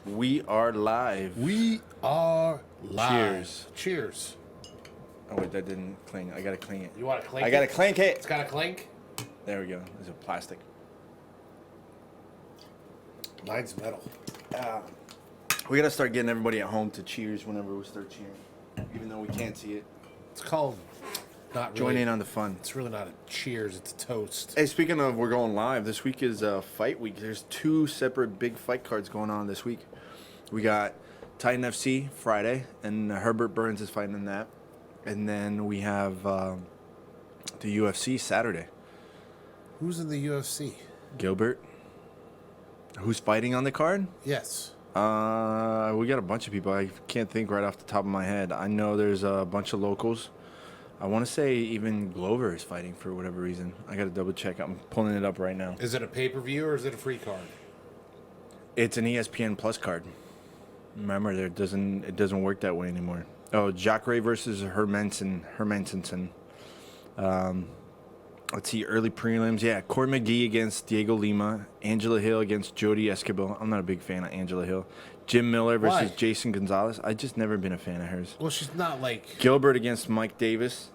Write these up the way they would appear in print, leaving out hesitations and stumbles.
We are live. We are live. Cheers. Cheers. Oh wait, that didn't cling. I gotta cling it. You want to clink I gotta it? clink it. It's got a clink. There we go. There's a plastic. Mine's metal. We gotta start getting everybody at home to cheers whenever we start cheering, even though we can't see it. It's called not really. Join in on the fun. It's really not a cheers. It's a toast. Hey, speaking of, we're going live. This week is fight week. There's two separate big fight cards going on this week. We got Titan FC Friday, and Herbert Burns is fighting in that. And then we have the UFC Saturday. Who's in the UFC? Gilbert. Who's fighting on the card? Yes. We got a bunch of people. I can't think right off the top of my head. I know there's a bunch of locals. I want to say even Glover is fighting for whatever reason. I got to double check. I'm pulling it up right now. Is it a pay-per-view or is it a free card? It's an ESPN Plus card. Remember, it doesn't work that way anymore. Oh, Jacare versus Hermansenson. Let's see, early prelims. Yeah, Corey McGee against Diego Lima. Angela Hill against Jody Escobar. I'm not a big fan of Angela Hill. Jim Miller versus Why? Jason Gonzalez. I just never been a fan of hers. Well, she's not like... Gilbert against Mike Davis.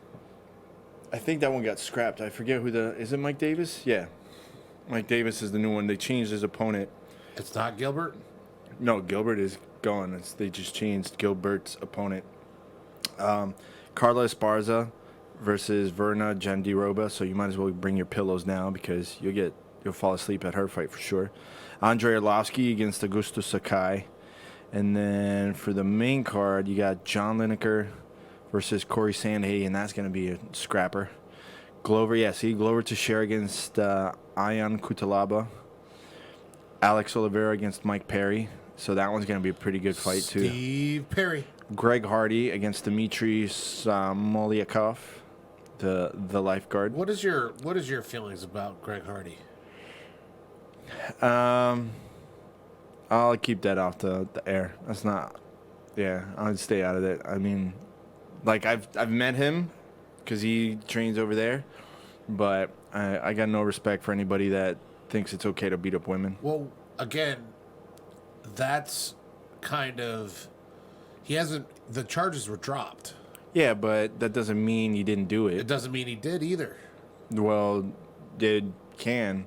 I think that one got scrapped. I forget who is it Mike Davis? Yeah. Mike Davis is the new one. They changed his opponent. It's not Gilbert? No, Gilbert is gone. They just changed Gilbert's opponent. Carla Esparza versus Verna Jandiroba. So you might as well bring your pillows now because you'll fall asleep at her fight for sure. Andrei Arlovsky against Augusto Sakai. And then for the main card, you got John Lineker versus Corey Sandhagen, and that's going to be a scrapper. Glover Teixeira against Ion Cutelaba. Alex Oliveira against Mike Perry. So that one's going to be a pretty good fight, too. Steve Perry. Greg Hardy against Dmitry Molyakov, the lifeguard. What is your feelings about Greg Hardy? I'll keep that off the air. That's not... Yeah, I'll stay out of it. I mean, like, I've met him because he trains over there, but I got no respect for anybody that thinks it's okay to beat up women. Well, again, that's kind of... The charges were dropped. Yeah, but that doesn't mean you didn't do It it. doesn't mean he did either. Well, can.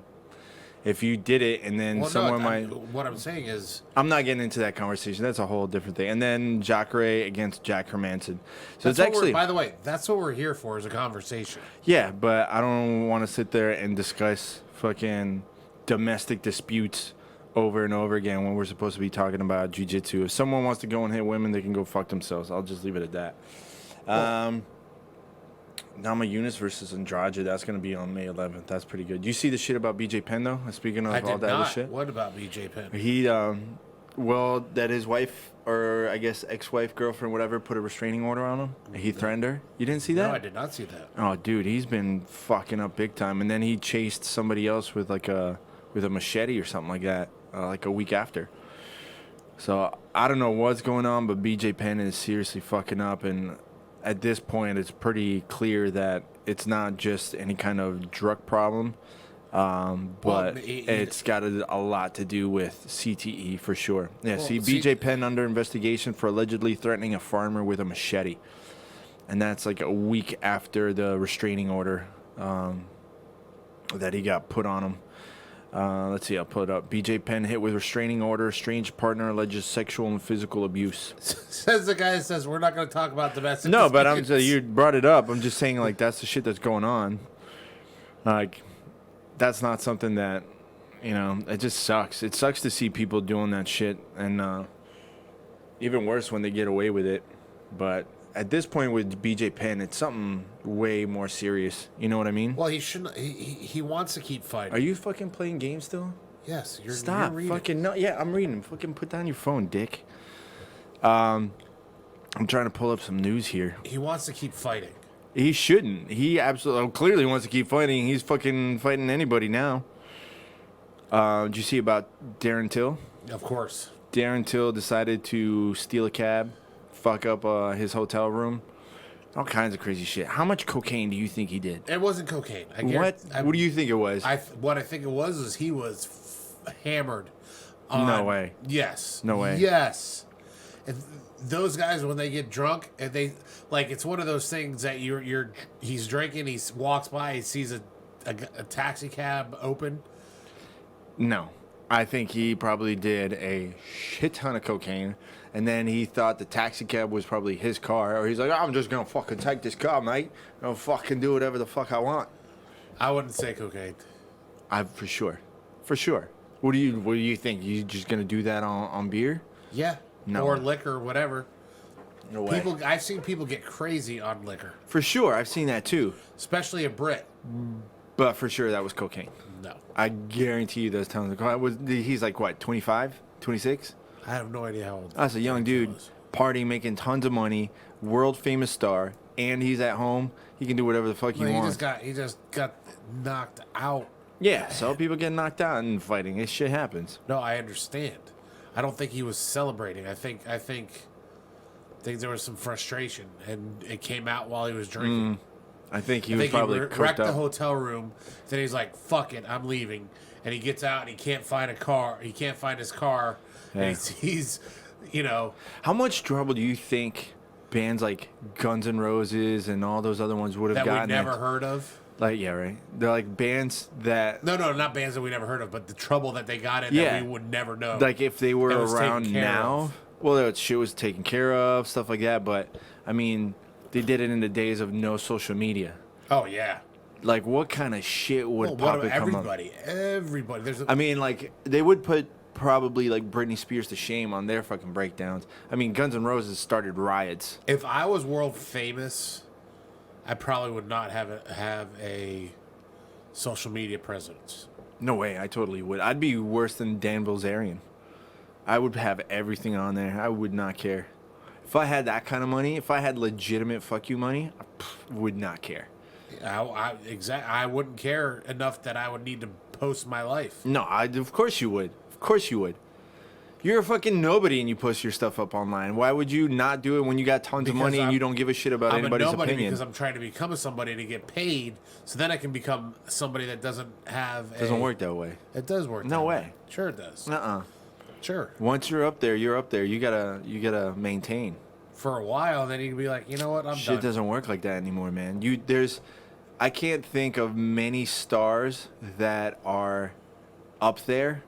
If you did it and then someone might... What I'm saying is... I'm not getting into that conversation. That's a whole different thing. And then Jacare against Jack Hermanson. So it's actually... By the way, that's what we're here for, is a conversation. Yeah, but I don't want to sit there and discuss fucking domestic disputes over and over again when we're supposed to be talking about jiu-jitsu. If someone wants to go and hit women, they can go fuck themselves. I'll just leave it at that. Nama Yunus versus Andrade. That's going to be on May 11th. That's pretty good. You see the shit about BJ Penn, though? Speaking of all that other shit. What about BJ Penn? He, that his wife, or I guess ex-wife, girlfriend, whatever, put a restraining order on him. He threatened her. You didn't see that? No, I did not see that. Oh, dude, he's been fucking up big time. And then he chased somebody else with a machete or something like that, like a week after. So I don't know what's going on, but BJ Penn is seriously fucking up. And at this point, it's pretty clear that it's not just any kind of drug problem, but it's got a lot to do with CTE for sure. Yeah, BJ Penn under investigation for allegedly threatening a farmer with a machete. And that's like a week after the restraining order that he got put on him. Let's see, I'll pull it up. BJ Penn hit with restraining order. Strange partner alleges sexual and physical abuse. Says the guy that says we're not going to talk about domestic No, but disputes. you brought it up. I'm just saying, like, that's the shit that's going on. Like, that's not something that, it just sucks. It sucks to see people doing that shit, and even worse when they get away with it. But at this point with BJ Penn, it's something way more serious. You know what I mean? Well, he shouldn't. He wants to keep fighting. Are you fucking playing games still? Yes. Stop. You're reading. Fucking no. Yeah, I'm reading. Fucking put down your phone, dick. I'm trying to pull up some news here. He wants to keep fighting. He shouldn't. He absolutely clearly wants to keep fighting. He's fucking fighting anybody now. Did you see about Darren Till? Of course. Darren Till decided to steal a cab, fuck up his hotel room, all kinds of crazy shit. How much cocaine do you think he did? It wasn't cocaine. What do you think it was? What I think it was is he was hammered No way. Yes. No way. Yes. And those guys, when they get drunk, and they like, it's one of those things that he's drinking, he walks by, he sees a taxi cab open. No. I think he probably did a shit ton of cocaine, and then he thought the taxi cab was probably his car, or he's like, I'm just gonna fucking take this car, mate. I'll fucking do whatever the fuck I want. I wouldn't say cocaine. For sure. For sure. What do you think? You just gonna do that on beer? Yeah. No. Or liquor, whatever. No way. I've seen people get crazy on liquor, For sure, I've seen that too. especially a Brit. But for sure, that was cocaine. No. I guarantee you those tons of he's like, what, 25, 26? I have no idea how old. That's a young dude, partying, making tons of money, world famous star, and he's at home. He can do whatever the fuck he wants. He just got knocked out. Yeah, so people get knocked out in fighting. This shit happens. No, I understand. I don't think he was celebrating. I think there was some frustration, and it came out while he was drinking. I think he I was think probably he cooked wrecked the up. hotel room. Then he's like, "Fuck it, I'm leaving." And he gets out and he can't find a car. He can't find his car. Yeah. And he's, How much trouble do you think bands like Guns N' Roses and all those other ones would have that gotten? we never heard of. Like, yeah, right. They're like bands that, No, not bands that we never heard of, but the trouble that they got in Yeah. that we would never know. like, if they were That was taken around care now, of. well, that shit was taken care of, stuff like that. But I mean, they did it in the days of no social media. Oh yeah. Like, what kind of shit would Well, pop what and about come up? everybody? Everybody. There's I mean, like, they would put probably like Britney Spears to shame on their fucking breakdowns. I mean, Guns N' Roses started riots. if I was world famous, I probably would not have a social media presence. No way, I totally would. I'd be worse than Dan Bilzerian. I would have everything on there. I would not care. If I had that kind of money, if I had legitimate fuck you money, I would not care. I wouldn't care enough that I would need to post my life. No, of course you would. Of course you would. You're a fucking nobody and you post your stuff up online. Why would you not do it when you got tons of Because money and I'm- you don't give a shit about I'm anybody's a nobody opinion? because I'm trying to become a somebody to get paid, so then I can become somebody that doesn't have. Doesn't work that way. It does work. No that way. Sure, it does. Uh-uh. Sure. Once you're up there, you're up there. You gotta maintain. For a while, then you can be like, you know what, I'm Shit done. doesn't work like that anymore, man. I can't think of many stars that are up there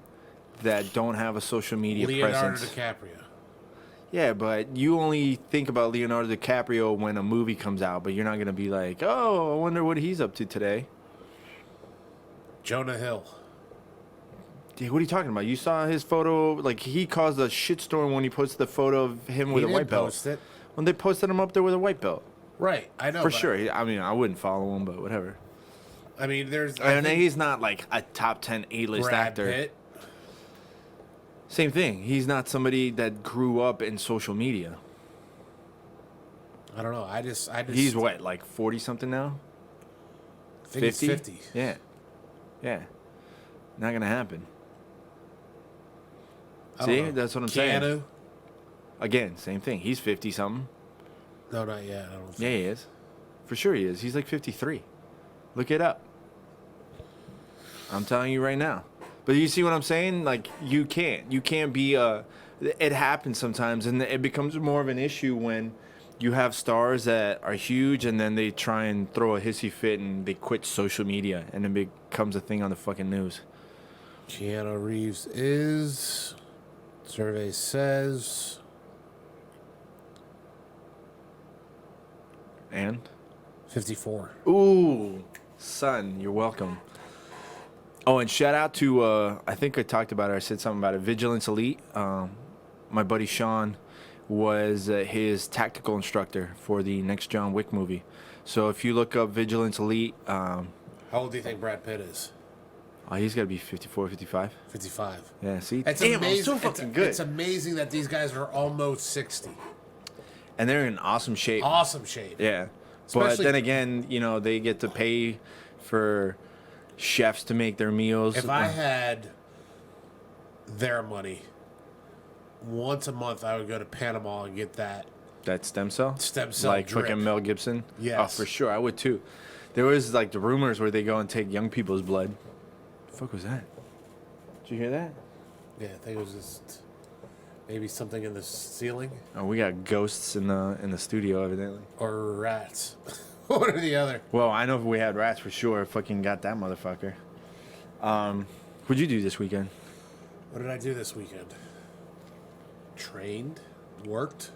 that don't have a social media Leonardo presence. DiCaprio. Yeah, but you only think about Leonardo DiCaprio when a movie comes out, but you're not gonna be like, oh, I wonder what he's up to today. Jonah Hill. Dude, what are you talking about? You saw his photo, like he caused a shitstorm when he posted the photo of him with He a white didn't belt. post it. When they posted him up there with a white belt. Right, I know. For but- sure. I mean, I wouldn't follow him, but whatever. I mean, there's. And he's not like a top 10 A-list Brad actor. Pitt. Same thing. He's not somebody that grew up in social media. I don't know. I just. He's what, like 40 something now? I think it's 50. Yeah. Yeah. Not gonna happen. I don't See, know. that's what I'm saying. Keanu? Again, same thing. He's 50 something. No, not yet. I don't think. Yeah, he is. For sure he is. He's like 53. Look it up. I'm telling you right now. But you see what I'm saying? Like, you can't be it happens sometimes, and it becomes more of an issue when you have stars that are huge and then they try and throw a hissy fit and they quit social media and it becomes a thing on the fucking news. Keanu Reeves is. Survey says. And 54. ooh, son, you're welcome. Oh, and shout out to I think I talked about it. I said something about it. Vigilance Elite. My buddy Shawn was his tactical instructor for the next John Wick movie. So if you look up Vigilance Elite, How old do you think Brad Pitt is? he's got to be 54, 55. 55. Yeah, see? It's Damn, amazing. I'm so fucking good. It's amazing that these guys are almost 60. And they're in awesome shape. Awesome shape. Yeah. But Especially- then again, they get to pay for chefs to make their meals. If I had their money, once a month I would go to Panama and get that. That stem cell? Stem cell Like drip. fucking Mel Gibson? Yes. Oh, for sure. I would too. There was like the rumors where they go and take young people's blood. The fuck was that? Did you hear that? Yeah, I think it was just maybe something in the ceiling Oh, we got ghosts in the studio, evidently. or rats. One or the other. Well, I know if we had rats for sure. Fucking got that motherfucker. What'd you do this weekend? What did I do this weekend? Trained, worked,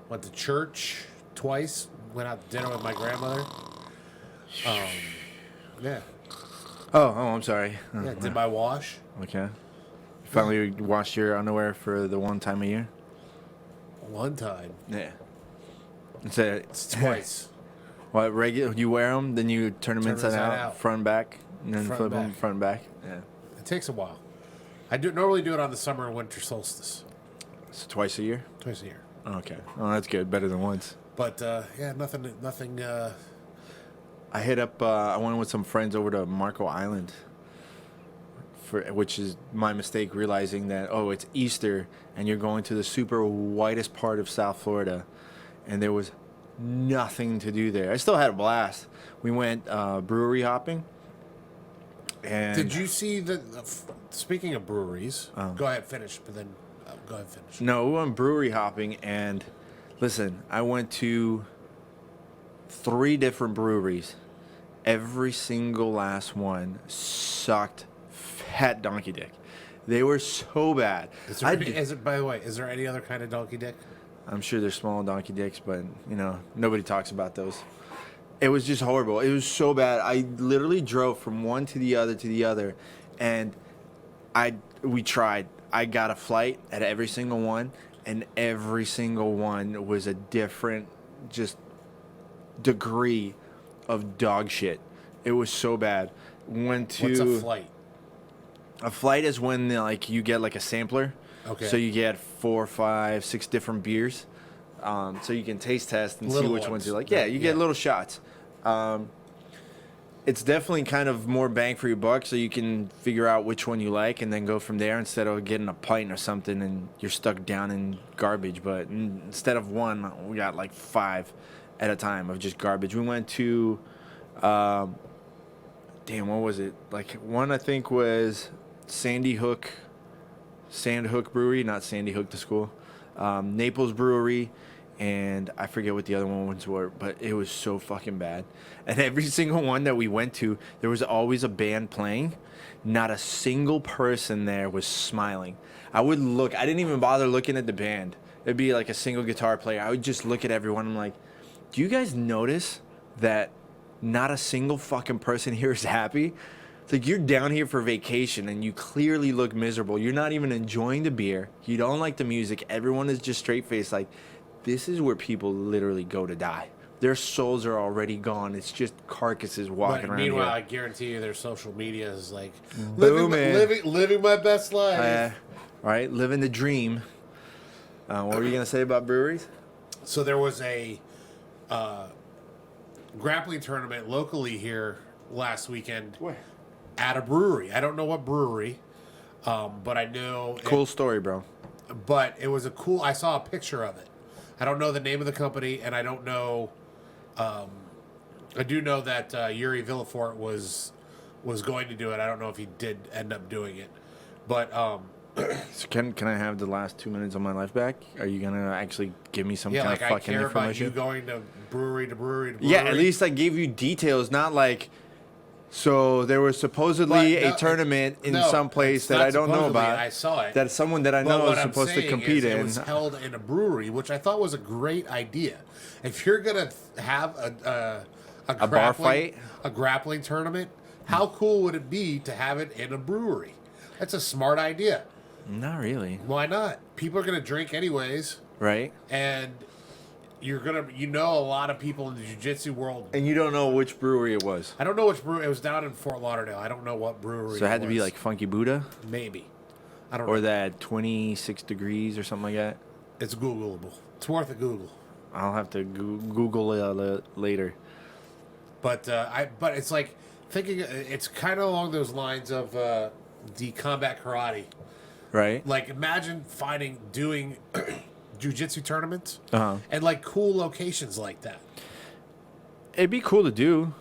went to church twice, went out to dinner with my grandmother. Yeah, Oh, I'm sorry. yeah, did my wash. Okay. Finally washed your underwear for the one time a year? One time. Yeah. It's twice. What, regular? You wear them, then you turn them Turn inside inside out, out. front and back, and then Front flip and them back. front and back? Yeah. It takes a while. I normally do it on the summer and winter solstice. So twice a year? Twice a year. Okay. Oh, that's good. Better than once. But yeah, nothing. I hit up, I went with some friends over to Marco Island, which is my mistake, realizing that, oh, it's Easter, and you're going to the super whitest part of South Florida, and there was nothing to do there. I still had a blast. We went brewery hopping. And Did you see the? Speaking of breweries, Oh. go ahead, finish. But then, go ahead, finish. No, we went brewery hopping, and listen, I went to 3 different breweries. Every single last one sucked fat donkey dick. They were so bad. By the way, is there any other kind of donkey dick? I'm sure there's small donkey dicks, but nobody talks about those. It was just horrible. It was so bad. I literally drove from one to the other, and we tried. I got a flight at every single one, and every single one was a different just degree of dog shit. It was so bad. Went to What's a flight? A flight is when you get like a sampler. Okay. So you get 4, 5, 6 different beers, so you can taste test and Little see which ones. ones you like. Yeah, you get Yeah. little shots. It's definitely kind of more bang for your buck, so you can figure out which one you like and then go from there instead of getting a pint or something and you're stuck down in garbage. But instead of one, we got like 5 at a time of just garbage. We went to, what was it? Like one I think was Sand Hook Brewery, not Sandy Hook the school, Naples Brewery, and I forget what the other ones were, but it was so fucking bad. And every single one that we went to, there was always a band playing. Not a single person there was smiling. I didn't even bother looking at the band. It'd be like a single guitar player. I would just look at everyone. I'm like, do you guys notice that not a single fucking person here is happy? It's like you're down here for vacation and you clearly look miserable. You're not even enjoying the beer. You don't like the music. Everyone is just straight faced. Like, this is where people literally go to die. Their souls are already gone. It's just carcasses walking But around meanwhile, here. I guarantee you, their social media is like Booming. living my best life. Right? Living the dream. What were you going to say about breweries? So there was a grappling tournament locally here last weekend Where? at a brewery. I don't know what brewery, but I know. Cool story, bro. But it was I saw a picture of it. I don't know the name of the company, and I don't know. I do know that Yuri Villafort was going to do it. I don't know if he did end up doing it, but So can I have the last 2 minutes of my life back? Are you gonna actually give me some yeah, kind like of I fucking care about information? you going to brewery to brewery to brewery. Yeah, at least I gave you details, not like. So there was supposedly But a no, tournament in no, some place it's that not I don't know supposedly. about. I saw it. That someone that I But know what is I'm supposed to saying compete is in. It was held in a brewery, which I thought was a great idea. If you're gonna have a bar fight? a grappling tournament, how cool would it be to have it in a brewery? That's a smart idea. Not really, Why not? People are gonna drink anyways, right? and you're gonna a lot of people in the jiu-jitsu world. And you don't know which brewery it was. I don't know which brewery. It was down in Fort Lauderdale. I don't know what brewery. So it had to be was. like Funky Buddha maybe. I don't or know. that 26 degrees or something like that. It's Googleable. It's worth a Google. I'll have to Google it later. But but it's like thinking. It's kind of along those lines of the combat karate. Right? Like imagine doing jiu-jitsu tournaments Uh-huh. and like cool locations like that. It'd be cool to do.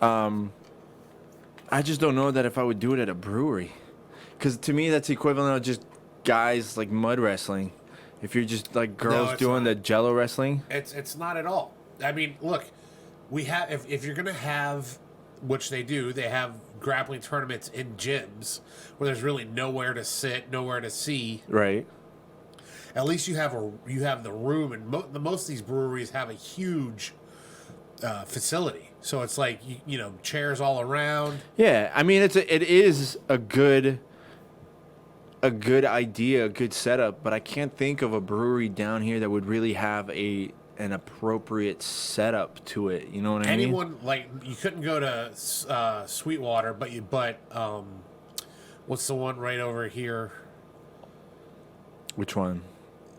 I just don't know that if I would do it at a brewery. Because to me, that's the equivalent of just guys like mud wrestling. If you're just like girls it's doing not. the Jello wrestling, It's not at all. I mean, look, we have if you're gonna have, which they do, they have grappling tournaments in gyms where there's really nowhere to sit, nowhere to see. right? At least you have the room, and most of these breweries have a huge facility. So it's like you know chairs all around. Yeah, I mean it is a good idea, a good setup, but I can't think of a brewery down here that would really have an appropriate setup to it. You know what I mean? Anyone like you couldn't go to Sweetwater, but what's the one right over here? Which one?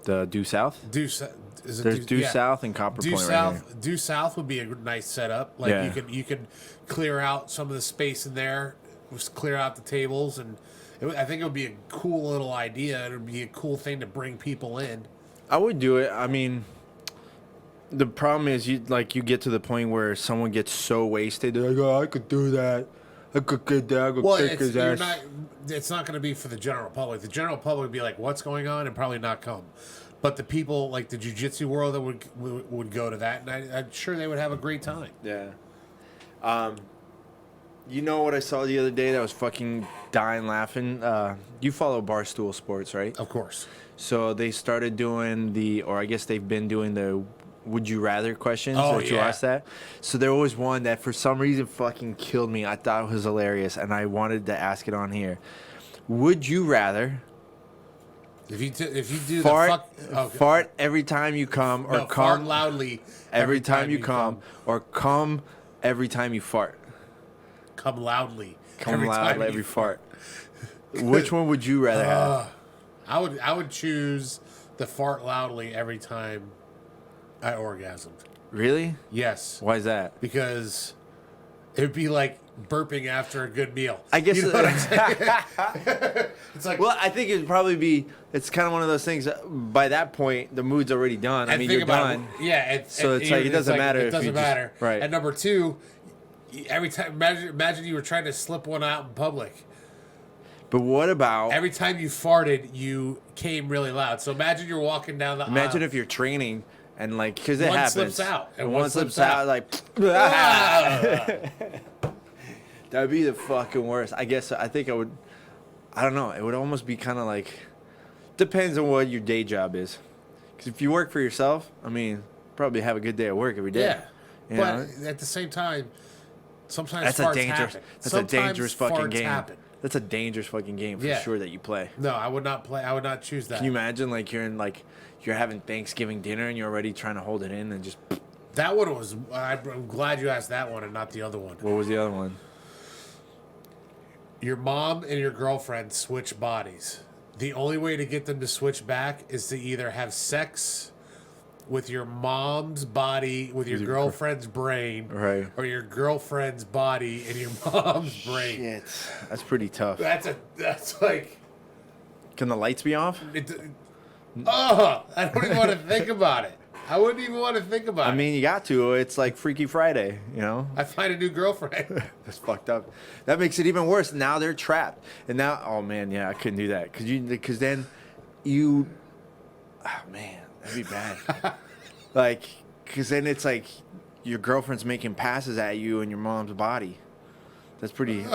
The Due South? Is it There's Due yeah. South and Copper Due Point South, right here. Due South would be a nice setup. Like Yeah. you could clear out some of the space in there, just clear out the tables, and I think it would be a cool little idea. It would be a cool thing to bring people in. I would do it. I mean, the problem is you get to the point where someone gets so wasted, they're like, "Oh, I could do that. I could get that. I could Well, kick his ass." it's not going to be for the general public. The general public would be like, "What's going on?" and probably not come. But the people like the jiu-jitsu world that would go to that, and I'm sure they would have a great time. Yeah. You know what I saw the other day that was fucking dying laughing? You follow Barstool Sports, right? Of course. So they started doing or I guess they've been doing the would you rather questions. Oh, that you yeah. asked that. So there was one that for some reason fucking killed me. I thought it was hilarious, and I wanted to ask it on here. Would you rather If you do fart, the fuck, okay. fart every time you come, or No, come fart loudly every time you come, or come every time you fart? Come loudly. Come every loud time every you fart. Which one would you rather have? I would choose the fart loudly every time I orgasmed. Really? Yes, Why is that? because it would be like burping after a good meal. I guess. You know what I'm saying? It's like Well, I think it'd probably be. It's kind of one of those things. By that point, the mood's already done. I and mean, think you're about done. it. Yeah, So it's like, it doesn't matter It if you doesn't just- matter. right. And number two, every time imagine you were trying to slip one out in public. But what about? Every time you farted, you came really loud. So imagine you're walking down the Imagine aisle. if you're training and like, because it One happens. slips out, and one one slips slips out. out. Like, that'd be the fucking worst. I guess I think I would. I don't know. It would almost be kind of like. Depends on what your day job is. Because if you work for yourself, I mean, probably have a good day at work every day. Yeah, You but know? at the same time, sometimes That's farts a dangerous. happen. That's Sometimes a dangerous fucking farts game. happen. That's a dangerous fucking game for Yeah. sure that you play. No, I would not play. I would not choose that. Can you imagine like you're having Thanksgiving dinner and you're already trying to hold it in and just. That one was. I'm glad you asked that one and not the other one. What was the other one? Your mom and your girlfriend switch bodies. The only way to get them to switch back is to either have sex with your mom's body, with your girlfriend's brain, Right. or your girlfriend's body and your mom's brain. Shit, that's pretty tough. That's like. Can the lights be off? I don't even want to think about it. I wouldn't even want to think about it. I mean, you got to. It's like Freaky Friday, you know? I find a new girlfriend. That's fucked up. That makes it even worse. Now they're trapped. And now, oh man, yeah, I couldn't do that. Because then you, oh man, that'd be bad. Like, because then it's like your girlfriend's making passes at you in your mom's body. That's pretty. If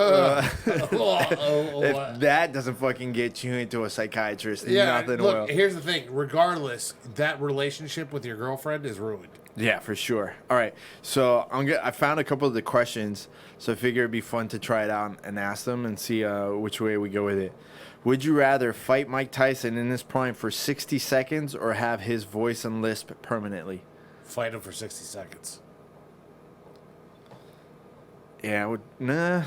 that doesn't fucking get you into a psychiatrist, nothing will. Here's the thing. Regardless, that relationship with your girlfriend is ruined. Yeah, for sure. All right, so I found a couple of the questions, so I figure it'd be fun to try it out and ask them and see which way we go with it. Would you rather fight Mike Tyson in his prime for 60 seconds or have his voice and lisp permanently? Fight him for 60 seconds. Yeah, nah.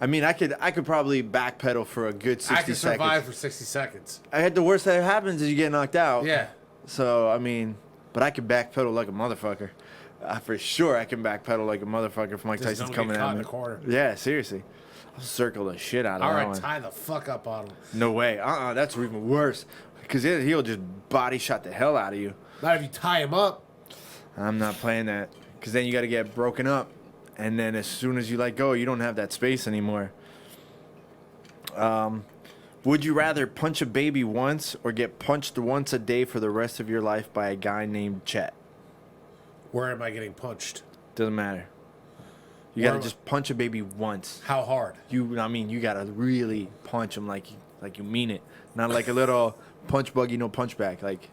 I mean, I could probably backpedal for a good 60 I can seconds. survive for 60 seconds. I had the worst that happens is you get knocked out. Yeah. So, I mean, but I can backpedal like a motherfucker. For sure, I can backpedal like a motherfucker if Mike Just Tyson's don't coming get caught at in me. the corner. Yeah, seriously. I'll circle the shit out of All that right, one. tie the fuck up on him. No way. That's even worse. Because he'll just body shot the hell out of you. Not if you tie him up. I'm not playing that. Because then you got to get broken up. And then as soon as you let go, you don't have that space anymore. Would you rather punch a baby once or get punched once a day for the rest of your life by a guy named Chet? Where am I getting punched? Doesn't matter. You Where gotta am I- just punch a baby once. How hard? You gotta really punch him like you mean it, not like a little punch buggy, no punch back. Like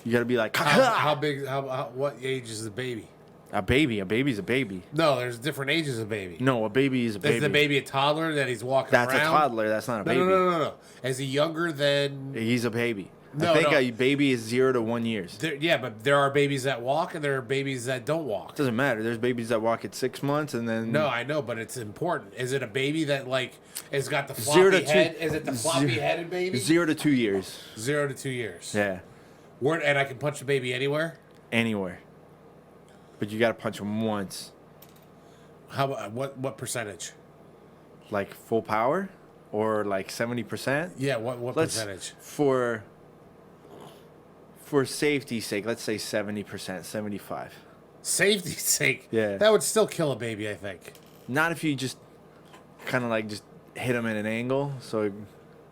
you gotta be like, How big? What age is the baby? a baby's a baby. No, there's different ages of baby. No, a baby is a baby. Is the baby a toddler that he's walking That's around? a toddler. That's not a baby. No. Is he younger than? He's a baby. No, I think no. a baby is 0 to 1 years. Yeah, but there are babies that walk and there are babies that don't walk. Doesn't matter. There's babies that walk at 6 months and then No, I know, but it's important. Is it a baby that like has got the 0 floppy to head? 2 Is it the floppy headed baby? 0 to 2 years. 0 to 2 years. Yeah, And I can punch the baby anywhere. anywhere. But you gotta punch him once, How? What percentage? like full power, or like 70%. Yeah, what percentage? For safety's sake, let's say 70%, 75. Safety's sake. Yeah. That would still kill a baby, I think. Not if you just kind of like just hit him at an angle. So,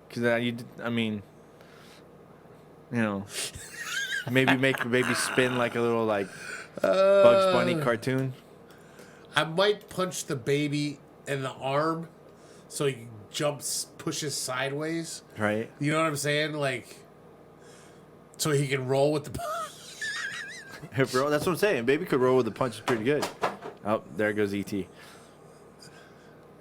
because maybe make the baby spin like a little like Bugs Bunny cartoon. I might punch the baby in the arm so he pushes sideways. Right? You know what I'm saying? Like, so he can roll with the. Bro, that's what I'm saying. Baby could roll with the punches pretty good. Oh, there goes ET.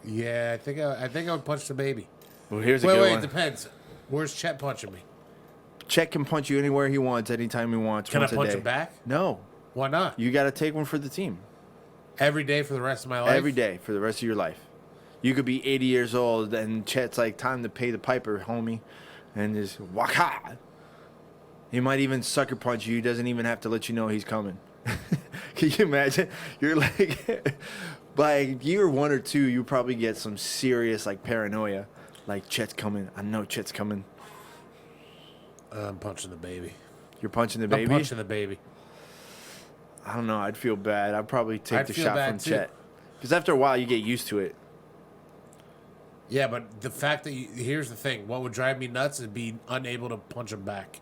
Yeah, I think I would punch the baby. Well, here's a Wait, good it one. depends. Where's Chet punching me? Chet can punch you anywhere he wants, anytime he wants. Can I once a punch day. him back? No. Why not? You got to take one for the team. Every day for the rest of my life? Every day for the rest of your life. You could be 80 years old, and Chet's like, time to pay the piper, homie. And just, waka! He might even sucker punch you. He doesn't even have to let you know he's coming. Can you imagine? You're like, by year 1 or 2, you probably get some serious like paranoia. Like, Chet's coming. I know Chet's coming. I'm punching the baby. You're punching the baby? I'm punching the baby. I don't know. I'd feel bad. I'd probably take I'd the feel shot bad from too. Chet. Because after a while, you get used to it. Yeah, but the fact that here's the thing. What would drive me nuts is be unable to punch him back.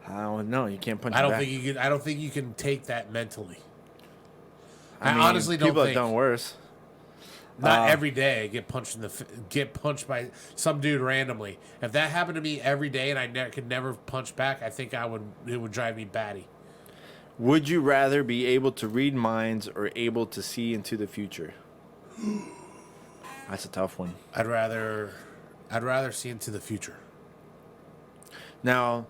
I don't know. You can't punch I him don't back. think you can. I don't think you can take that mentally. I mean, honestly don't people think. have done worse. Not every day I get punched by some dude randomly. If that happened to me every day and I could never punch back, I think it would drive me batty. Would you rather be able to read minds or able to see into the future? That's a tough one. I'd rather see into the future. Now,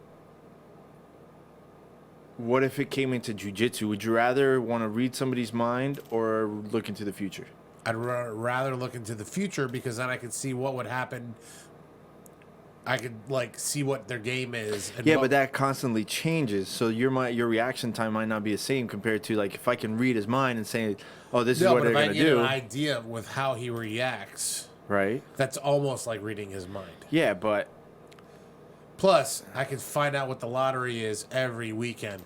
what if it came into jiu-jitsu? Would you rather want to read somebody's mind or look into the future? I'd rather look into the future because then I could see what would happen. I could like see what their game is. And Yeah, but that constantly changes. So your reaction time might not be the same compared to like if I can read his mind and say, "Oh, this is what but they're if I gonna get do." an idea with how he reacts, Right? that's almost like reading his mind. Yeah, but Plus, I can find out what the lottery is every weekend.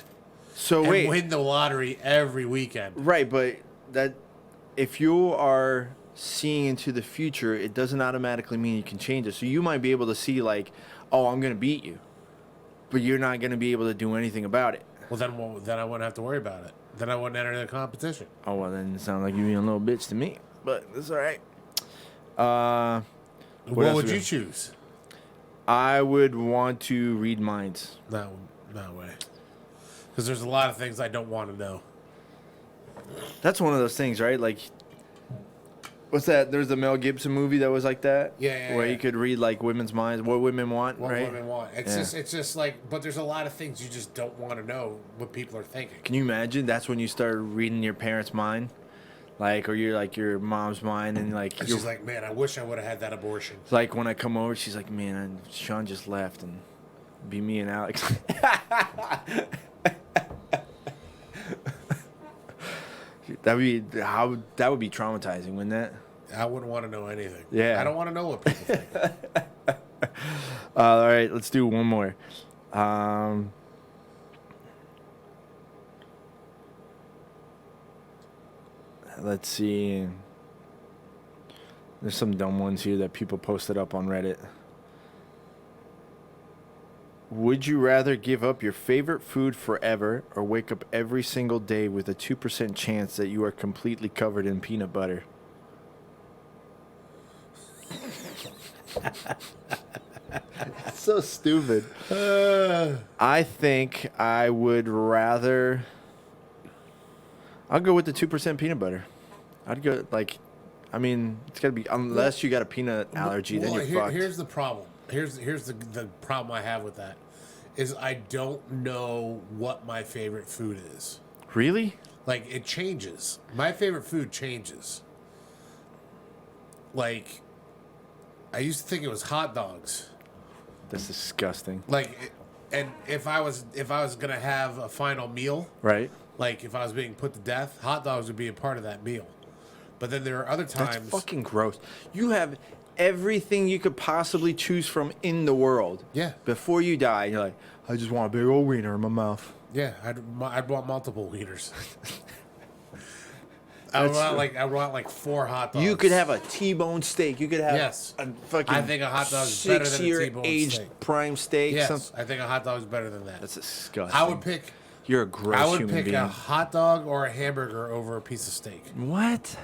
so And wait, win the lottery every weekend. right? But that if you are seeing into the future, it doesn't automatically mean you can change it. So you might be able to see like, "Oh, I'm gonna beat you," but you're not gonna be able to do anything about it. Well, then I wouldn't have to worry about it. Then I wouldn't enter the competition. Oh well, then it sounds like you being a little bitch to me, but it's all right. What else would we you got? choose? I would want to read minds. No way. Because there's a lot of things I don't want to know. That's one of those things, right? Like, what's that? There's the Mel Gibson movie that was like that. Yeah, where yeah. you could read like women's minds, what women want, What right? women want. It's just like, but there's a lot of things you just don't want to know what people are thinking. Can you imagine? That's when you start reading your parents' mind, like, or your mom's mind, and like And she's like, man, I wish I would have had that abortion. like when I come over, she's like, man, Shawn just left, and be me and Alex. that would be traumatizing, wouldn't that? I wouldn't want to know anything. Yeah. I don't want to know what people think. All right, let's do one more. Let's see. There's some dumb ones here that people posted up on Reddit. Would you rather give up your favorite food forever or wake up every single day with a 2% chance that you are completely covered in peanut butter? So stupid. I think I would rather... I'll go with the 2% peanut butter. I'd go, like... I mean, it's got to be... Unless you got a peanut allergy, then you're fucked. Here's the problem. Here's the problem I have with that is I don't know what my favorite food is. Really? Like, it changes. My favorite food changes. Like, I used to think it was hot dogs. That's disgusting. Like, and if I was gonna have a final meal, Right? like if I was being put to death, hot dogs would be a part of that meal. But then there are other times. That's fucking gross. You have everything you could possibly choose from in the world. Yeah. Before you die, you're like, I just want a big old wiener in my mouth. Yeah, I'd want multiple wieners. I want like 4 hot dogs. You could have a T-bone steak. You could have a fucking I think a hot dog is better than a 6-year T-bone aged steak. prime steak. Yes, I think a hot dog is better than that. That's disgusting. I would pick. You're a gross I would human pick being. a hot dog or a hamburger over a piece of steak. What?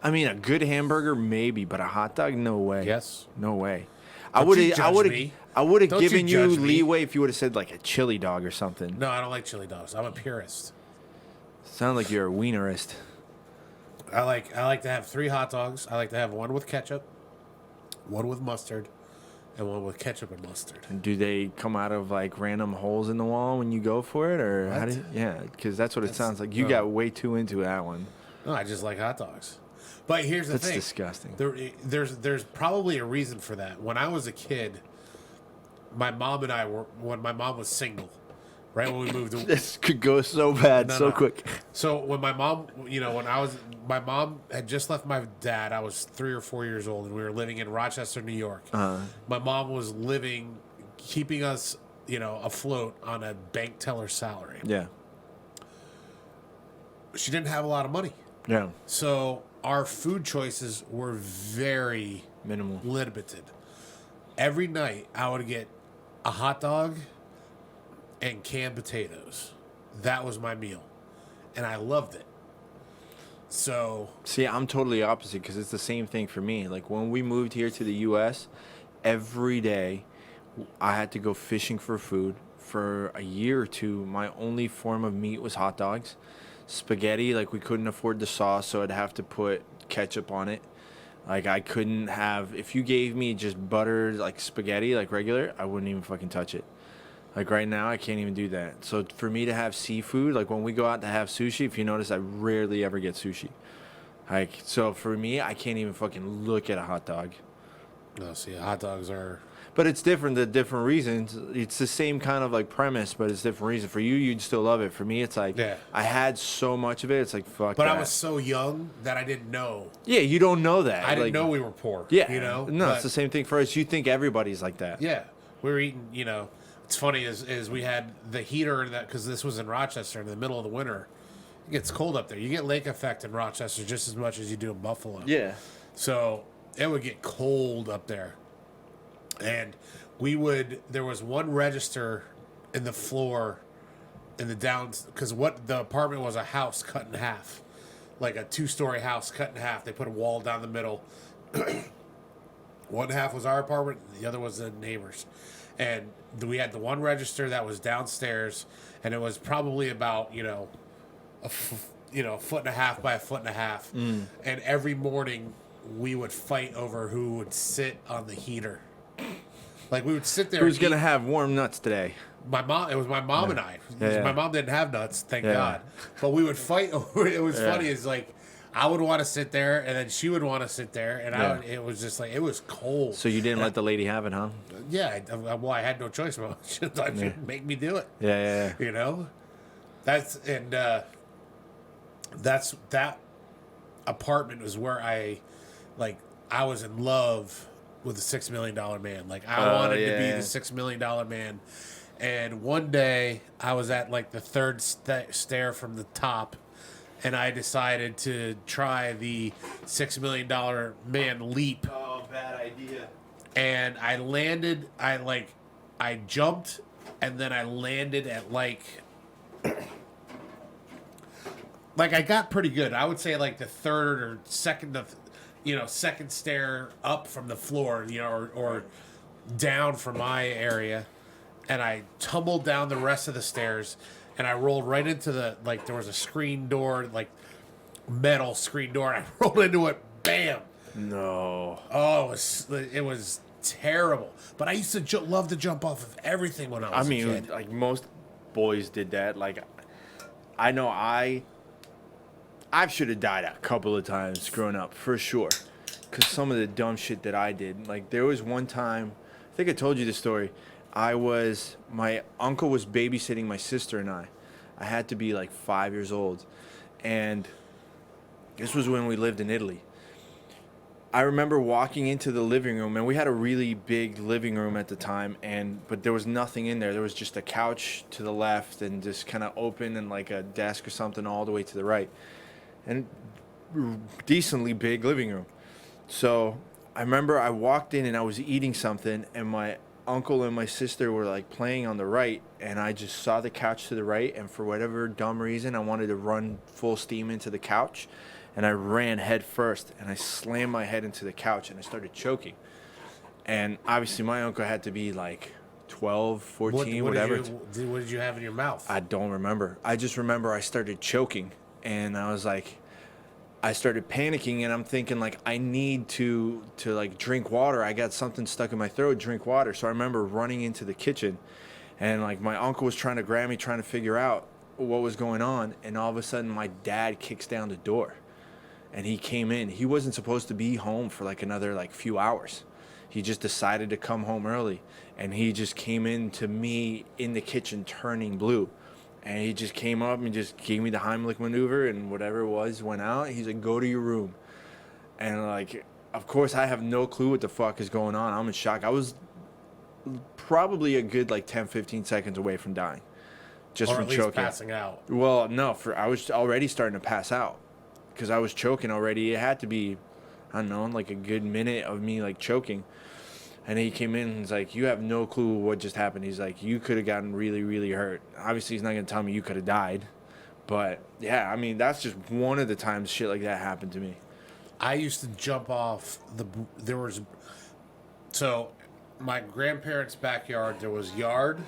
I mean, a good hamburger maybe, but a hot dog, no way. Yes. No way. Don't you judge me. I would have Don't you given you judge me. leeway if you would have said like a chili dog or something. No, I don't like chili dogs. I'm a purist. Sound like you're a wienerist. I like to have 3 hot dogs. I like to have one with ketchup, one with mustard, and one with ketchup and mustard. Do they come out of like random holes in the wall when you go for it, or how do you, yeah? Because that's what it sounds like. You got way too into that one. No, I just like hot dogs. But here's the thing. That's disgusting. There's probably a reason for that. When I was a kid, my mom and I were when my mom was single, right when we moved to This could go so bad so quick. So when my mom, my mom had just left my dad. I was 3 or 4 years old, and we were living in Rochester, New York. My mom was keeping us, afloat on a bank teller salary. Yeah. She didn't have a lot of money. Yeah. So our food choices were very Minimal. limited. Every night I would get a hot dog and canned potatoes. That was my meal. And I loved it. So See, I'm totally opposite because it's the same thing for me. Like when we moved here to the U.S., every day I had to go fishing for food. For a year or two, my only form of meat was hot dogs. Spaghetti, like we couldn't afford the sauce, so I'd have to put ketchup on it. Like I couldn't have, if you gave me just butter, like spaghetti, like regular, I wouldn't even fucking touch it. Like right now, I can't even do that. So for me to have seafood, like when we go out to have sushi, if you notice, I rarely ever get sushi. Like, so for me, I can't even fucking look at a hot dog. no, see, hot dogs are. But it's different, the different reasons. It's the same kind of like premise, but it's different reason. For you, you'd still love it. For me, it's like, Yeah. I had so much of it, it's like, fuck But that. I was so young that I didn't know. Yeah, you don't know that. I didn't like, know we were poor. Yeah. No, it's the same thing for us. You think everybody's like that. Yeah, we were eating. It's funny is we had the heater that because this was in Rochester in the middle of the winter. It gets cold up there. You get lake effect in Rochester just as much as you do in Buffalo. Yeah. So it would get cold up there, and there was one register in the floor in the downs because what the apartment was a house cut in half, like a 2-story house cut in half. They put a wall down the middle. One half was our apartment, the other was the neighbors. And we had the one register that was downstairs, and it was probably about, a foot and a half by a foot and a half. And every morning we would fight over who would sit on the heater. Like we would sit there. Who's gonna have warm nuts today? My mom. It was my mom and I. Yeah. My mom didn't have nuts, thank Yeah. God. But we would fight over it. It was funny. It's like I would want to sit there, and then she would want to sit there, and it was just like it was cold. So you didn't let the lady have it, huh? Yeah, I had no choice. Well, she should make me do it. Yeah. That's that apartment was where I was in love with the $6 million man. Like I wanted to be the $6 million man. And one day I was at like the third stair from the top, and I decided to try the $6 million man leap. Oh, bad idea. And I landed. I jumped, and then I landed at like I got pretty good. I would say like the third or second, second stair up from the floor, or down from my area, and I tumbled down the rest of the stairs, and I rolled right into there was a screen door, like metal screen door, and I rolled into it. Bam! No. Oh, it was terrible. But I used to love to jump off of everything when I was a kid. Like most boys did that. Like, I know I should have died a couple of times growing up, for sure. Because some of the dumb shit that I did. Like, there was one time, I think I told you this story. My uncle was babysitting my sister and I. I had to be like 5 years old. And this was when we lived in Italy. I remember walking into the living room, and we had a really big living room at the time, but there was nothing in there. There was just a couch to the left and just kind of open, and like a desk or something all the way to the right. And decently big living room. So I remember I walked in and I was eating something, and my uncle and my sister were like playing on the right, and I just saw the couch to the right, and for whatever dumb reason I wanted to run full steam into the couch, and I ran head first, and I slammed my head into the couch, and I started choking. And obviously my uncle had to be like 12, 14, whatever. What did you have in your mouth? I don't remember. I just remember I started choking, and I started panicking, and I'm thinking like, I need to like drink water. I got something stuck in my throat, drink water. So I remember running into the kitchen, and like my uncle was trying to grab me, trying to figure out what was going on. And all of a sudden my dad kicks down the door, and he came in. He wasn't supposed to be home for like another like few hours. He just decided to come home early, and he just came in to me in the kitchen turning blue. And he just came up and just gave me the Heimlich maneuver, and whatever it was went out. He's like, go to your room. And like, of course, I have no clue what the fuck is going on. I'm in shock. I was probably a good like 10, 15 seconds away from dying. Just or from at least choking. passing out. Well, no, I was already starting to pass out because I was choking already. It had to be, I don't know, like a good minute of me like choking. And he came in and was like, you have no clue what just happened. He's like, you could have gotten really, really hurt. Obviously, he's not going to tell me you could have died. But, yeah, I mean, that's just one of the times shit like that happened to me. I used to jump off so my grandparents' backyard, there was yard,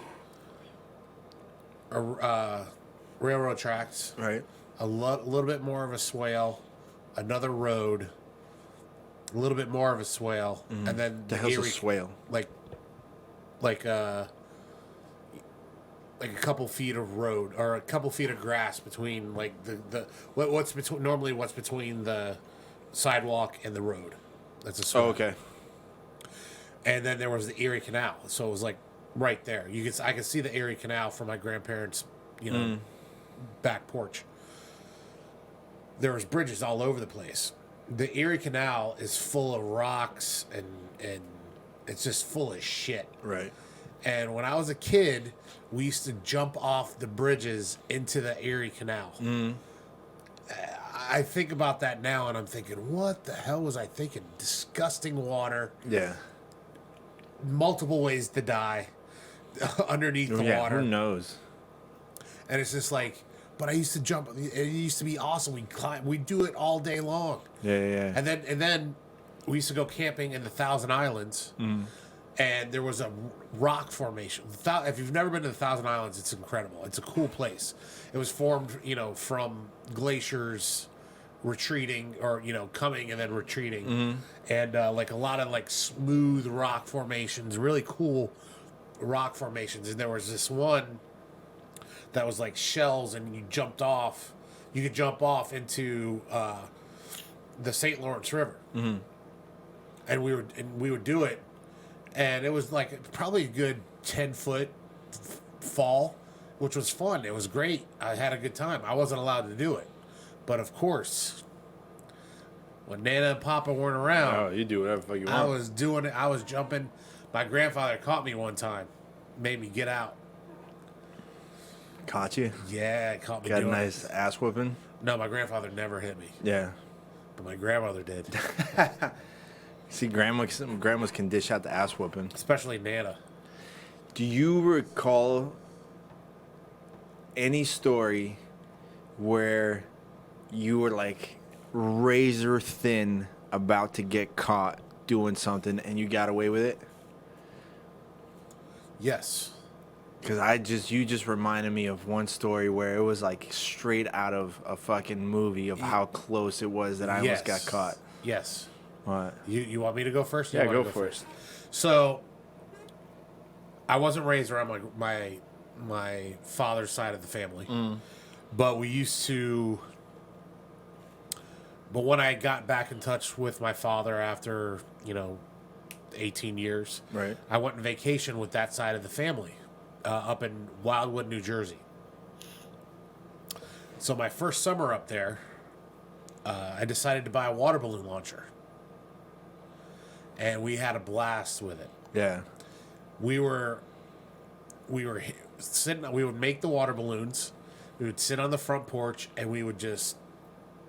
railroad tracks, Right. a little bit more of a swale, another road, a little bit more of a swale, and then The hell's a swale? like a couple feet of road or a couple feet of grass between like what's between the sidewalk and the road. That's a swale. Oh, okay. And then there was the Erie Canal, so it was like right there. I could see the Erie Canal from my grandparents', back porch. There was bridges all over the place. The Erie Canal is full of rocks and it's just full of shit. Right. And when I was a kid, we used to jump off the bridges into the Erie Canal. I think about that now, and I'm thinking, what the hell was I thinking? Disgusting water. Yeah. Multiple ways to die underneath the water. Who knows? And it's just like, but I used to jump. It used to be awesome. We'd do it all day long. Yeah. And then we used to go camping in the Thousand Islands, and there was a rock formation. If you've never been to the Thousand Islands, it's incredible. It's a cool place. It was formed, from glaciers retreating or coming and then retreating, and like a lot of like smooth rock formations, really cool rock formations. And there was this one that was like shells, and you could jump off into the St. Lawrence River, and we would do it, and it was like probably a good 10-foot fall, which was fun. It was great. I had a good time. I wasn't allowed to do it, but of course, when Nana and Papa weren't around, Oh, you do whatever the fuck you want. I was doing it. I was jumping. My grandfather caught me one time, made me get out. Caught you? Yeah, caught me Got a doing nice it. ass whooping? No, my grandfather never hit me, Yeah. but my grandmother did, See, grandmas can dish out the ass whooping. especially Nana. Do you recall any story where you were like razor thin about to get caught doing something and you got away with it? Yes. Because you just reminded me of one story where it was like straight out of a fucking movie of how close it was that I almost got caught. Yes. What? You want me to go first? Yeah, go for it. So, I wasn't raised around my father's side of the family, but we used to. But when I got back in touch with my father after 18 years, Right. I went on vacation with that side of the family, up in Wildwood, New Jersey. So my first summer up there, I decided to buy a water balloon launcher. And we had a blast with it. Yeah. We were sitting. We would make the water balloons. We would sit on the front porch and we would just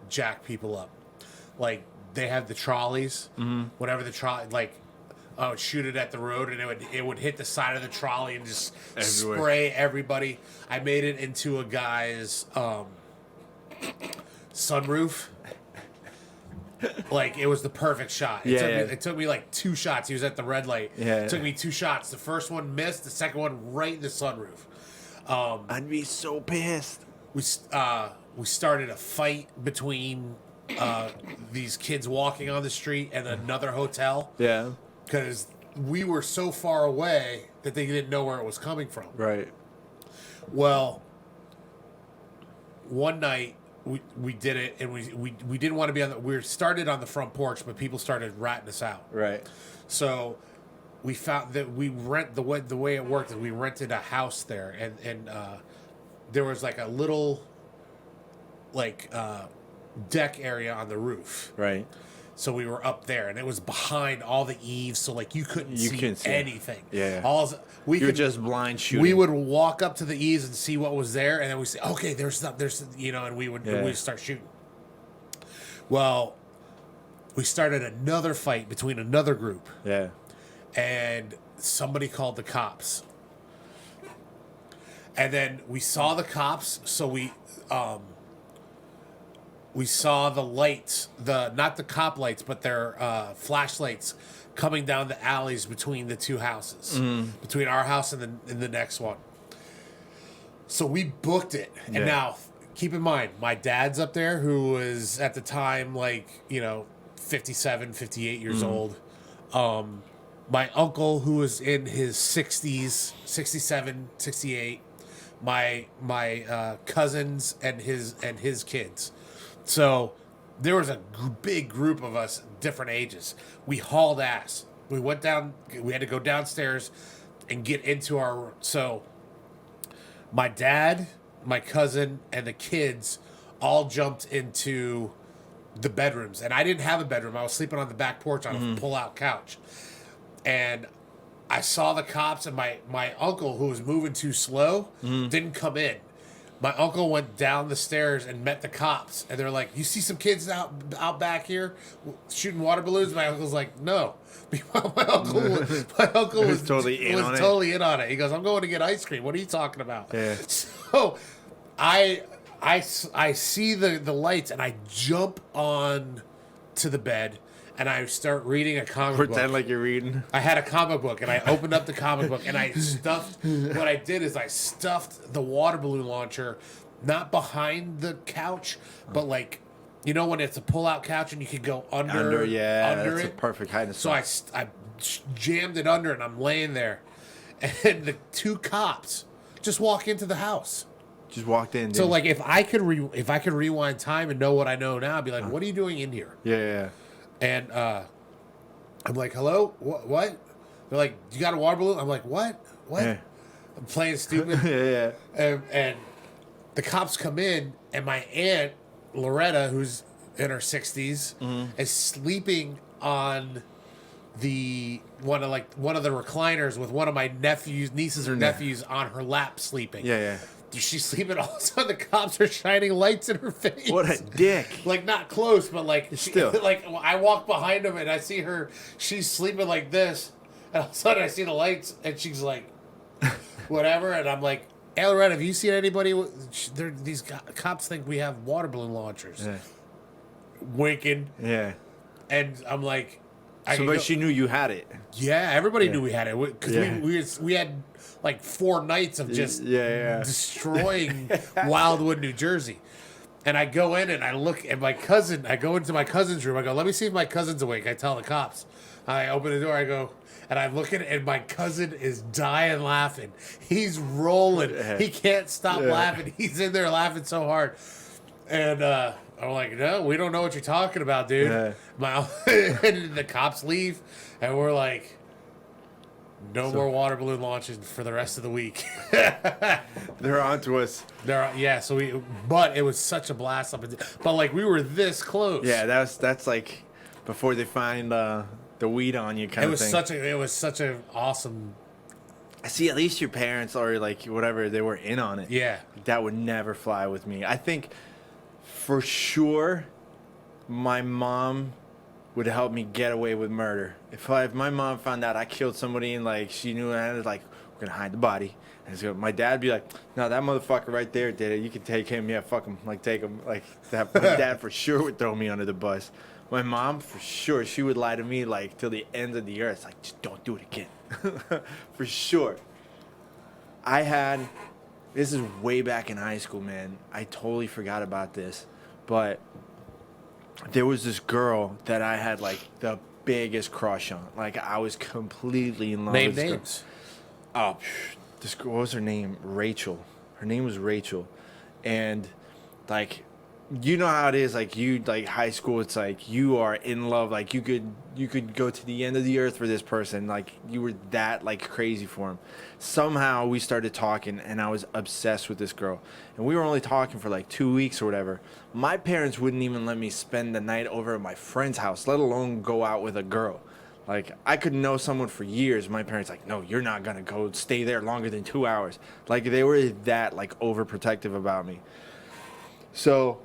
jack people up. Like they had the trolleys. Whatever the trolley, like I would shoot it at the road and it would hit the side of the trolley and just Everywhere. spray everybody. I made it into a guy's sunroof. Like it was the perfect shot. It took me like 2 shots. He was at the red light. Yeah. It took me 2 shots. The first one missed. The second one right in the sunroof. I'd be so pissed. We started a fight between these kids walking on the street and another hotel Yeah. because we were so far away that they didn't know where it was coming from. Right. Well, one night we did it, and we didn't want to be on the. We started on the front porch, but people started ratting us out. Right. So we found that the way it worked is we rented a house there, and there was like a little deck area on the roof. Right. So we were up there, and it was behind all the eaves, so like you couldn't see anything. Yeah. You're just blind shooting. We would walk up to the eaves and see what was there, and then we say, "Okay, there's and we would start shooting. Well, we started another fight between another group. Yeah. And somebody called the cops. And then we saw the cops, so we saw the lights, not the cop lights, but their flashlights coming down the alleys between the two houses, between our house and the next one. So we booked it. And now, keep in mind, my dad's up there, who was at the time 57, 58 years old. My uncle, who was in his 60s, 67, 68. My cousins and his kids. So there was a big group of us, different ages. We hauled ass. We went down. We had to go downstairs and get into our. So my dad, my cousin, and the kids all jumped into the bedrooms, and I didn't have a bedroom. I was sleeping on the back porch on a pull-out couch, and I saw the cops, and my uncle, who was moving too slow, didn't come in. My uncle went down the stairs and met the cops, and they're like, "You see some kids out back here shooting water balloons?" My uncle's like, "No." My uncle was totally in on it. He goes, "I'm going to get ice cream. What are you talking about?" Yeah. So, I see the lights, and I jump on to the bed, and I start reading a comic book. Pretend like you're reading. I had a comic book, and I opened up the comic book, and I stuffed. What I did is I stuffed the water balloon launcher, not behind the couch, but when it's a pull-out couch and you can go under that's it. a perfect hiding So spot. I jammed it under, and I'm laying there, and the 2 cops just walk into the house. Just walked in. So if I could rewind time and know what I know now, I'd be like, "What are you doing in here?" Yeah. And I'm like, "Hello, what?" They're like, "You got a water balloon?" I'm like, "What? Yeah. I'm playing stupid. Yeah. And the cops come in, and my aunt Loretta, who's in her 60s, is sleeping on one of the recliners with one of my nieces or nephews on her lap sleeping. Yeah. she's sleeping. All of a sudden, the cops are shining lights in her face. What a dick. Like, not close, but like, Still. like I walk behind him and I see her. She's sleeping like this, and all of a sudden I see the lights, and she's like, whatever, and I'm like, hey, Loretta, have you seen anybody? These cops think we have water balloon launchers. Yeah. Winking, Yeah. and I'm like, But she knew you had it. yeah, everybody knew we had it because Yeah. we had like 4 nights of just Yeah. destroying Wildwood, New Jersey. And I go in and I look at my cousin. I go into my cousin's room. I go, let me see if my cousin's awake. I tell the cops. I open the door. I go, and I look at it, and my cousin is dying laughing. He's rolling. He can't stop laughing. He's in there laughing so hard. And I'm like, no, we don't know what you're talking about, dude. And the cops leave, and we're like, no more water balloon launches for the rest of the week. They're onto us. But it was such a blast but like we were this close. Yeah, that's like before they find the weed on you kind of thing. It was such an awesome. See, at least your parents or like whatever, they were in on it. Yeah. That would never fly with me. I think for sure my mom would help me get away with murder. If my mom found out I killed somebody and like she knew I was like, we're gonna hide the body. And my dad'd be like, no, that motherfucker right there did it. You can take him. Yeah, fuck him. Like, take him. Like, that. My dad for sure would throw me under the bus. My mom, for sure, she would lie to me like till the end of the earth. Like, just don't do it again. For sure. This is way back in high school, man. I totally forgot about this. But there was this girl that I had like the biggest crush on. Like, I was completely in love with this girl. Names. Oh, this girl, what was her name? Rachel. Her name was Rachel. And like, you know how it is, like high school, it's like you are in love, like you could go to the end of the earth for this person, like you were that like crazy for him. Somehow we started talking and I was obsessed with this girl. And we were only talking for like 2 weeks or whatever. My parents wouldn't even let me spend the night over at my friend's house, let alone go out with a girl. Like, I could know someone for years. My parents like, no, you're not going to go stay there longer than 2 hours. Like, they were that, like, overprotective about me. So,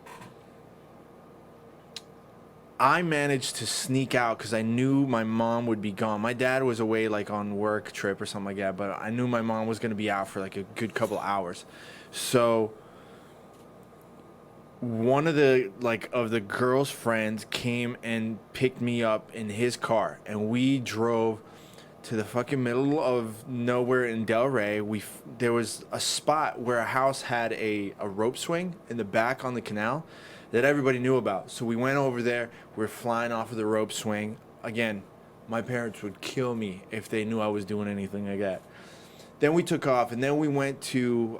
I managed to sneak out because I knew my mom would be gone. My dad was away, like, on work trip or something like that. But I knew my mom was going to be out for, like, a good couple hours. So, one of the girl's friends came and picked me up in his car, and we drove to the fucking middle of nowhere in Delray. There was a spot where a house had a rope swing in the back on the canal that everybody knew about. So we went over there. We're flying off of the rope swing. Again, my parents would kill me if they knew I was doing anything like that. Then we took off, and then we went to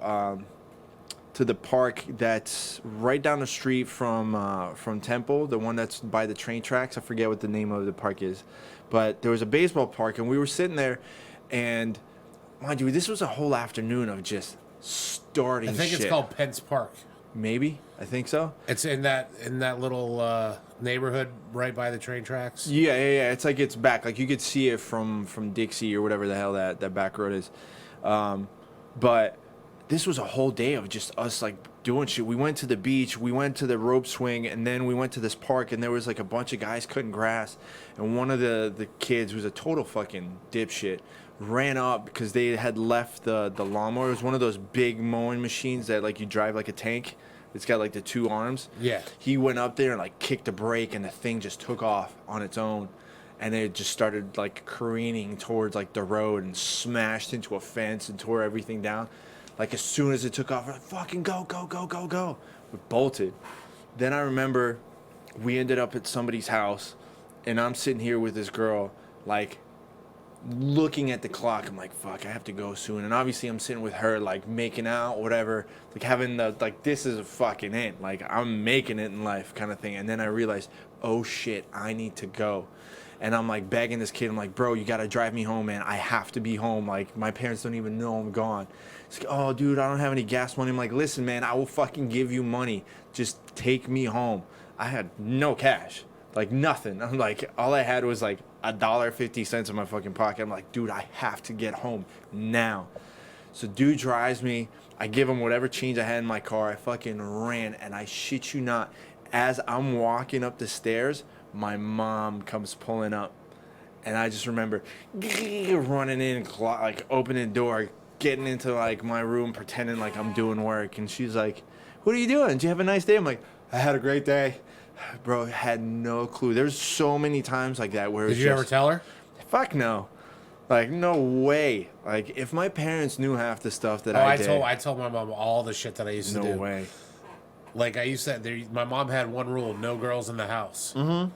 the park that's right down the street from Temple, the one that's by the train tracks. I forget what the name of the park is. But there was a baseball park, and we were sitting there, and mind you, this was a whole afternoon of just starting shit. I think it's called Pence Park. Maybe. I think so. It's in that little neighborhood right by the train tracks. Yeah. It's like it's back. Like you could see it from Dixie or whatever the hell that back road is. But this was a whole day of just us like doing shit. We went to the beach, we went to the rope swing, and then we went to this park, and there was like a bunch of guys cutting grass, and one of the kids, who's a total fucking dipshit, ran up because they had left the lawnmower. It was one of those big mowing machines that like you drive like a tank. It's got like the 2 arms. Yeah. He went up there and like kicked the brake, and the thing just took off on its own. And it just started like careening towards like the road and smashed into a fence and tore everything down. Like as soon as it took off, we're like, fucking go. We bolted. Then I remember we ended up at somebody's house, and I'm sitting here with this girl, like looking at the clock. I'm like, fuck, I have to go soon. And obviously I'm sitting with her, like making out, whatever, like having the, like, this is a fucking it. Like I'm making it in life kind of thing. And then I realized, oh shit, I need to go. And I'm like begging this kid. I'm like, bro, you got to drive me home, man. I have to be home. Like, my parents don't even know I'm gone. He's like, oh, dude, I don't have any gas money. I'm like, listen, man, I will fucking give you money. Just take me home. I had no cash. Like, nothing. I'm like, all I had was like $1.50 in my fucking pocket. I'm like, dude, I have to get home now. So dude drives me. I give him whatever change I had in my car. I fucking ran, and I shit you not, as I'm walking up the stairs, my mom comes pulling up. And I just remember running in, like opening the door, getting into like my room, pretending like I'm doing work. And she's like, "What are you doing? Did you have a nice day?" I'm like, "I had a great day." Bro, had no clue. There's so many times like that where Did you ever tell her? fuck no. Like, no way. Like, if my parents knew half the stuff that I did. I told my mom all the shit that I used to do. No way. Like I used to, my mom had one rule: no girls in the house. Mm-hmm.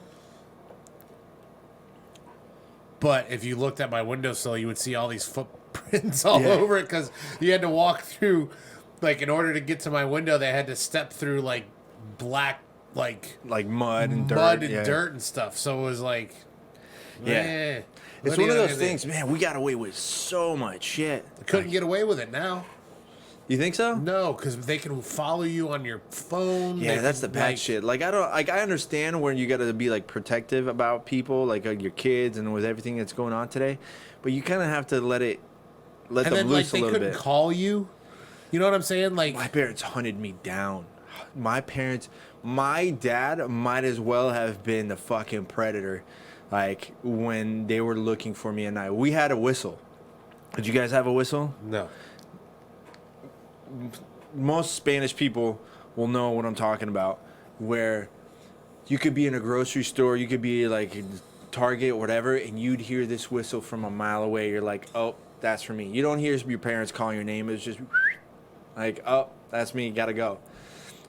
But if you looked at my windowsill, you would see all these footprints all over it because you had to walk through. Like in order to get to my window, they had to step through like black, like mud and dirt. Dirt and stuff. So it was like, yeah. It's one of those things, man. We got away with so much shit. Couldn't get away with it now. You think so? No, because they can follow you on your phone. Yeah, that's the bad shit. Like I understand when you got to be like protective about people, like your kids and with everything that's going on today, but you kind of have to let them loose a little bit. They couldn't call you. You know what I'm saying? Like my parents hunted me down. My dad might as well have been the fucking predator. Like when they were looking for me at night, we had a whistle. Did you guys have a whistle? No. Most Spanish people will know what I'm talking about, where you could be in a grocery store, you could be like Target or whatever, and you'd hear this whistle from a mile away. You're like, oh, that's for me. You don't hear your parents calling your name. It's just like, oh, that's me, gotta go.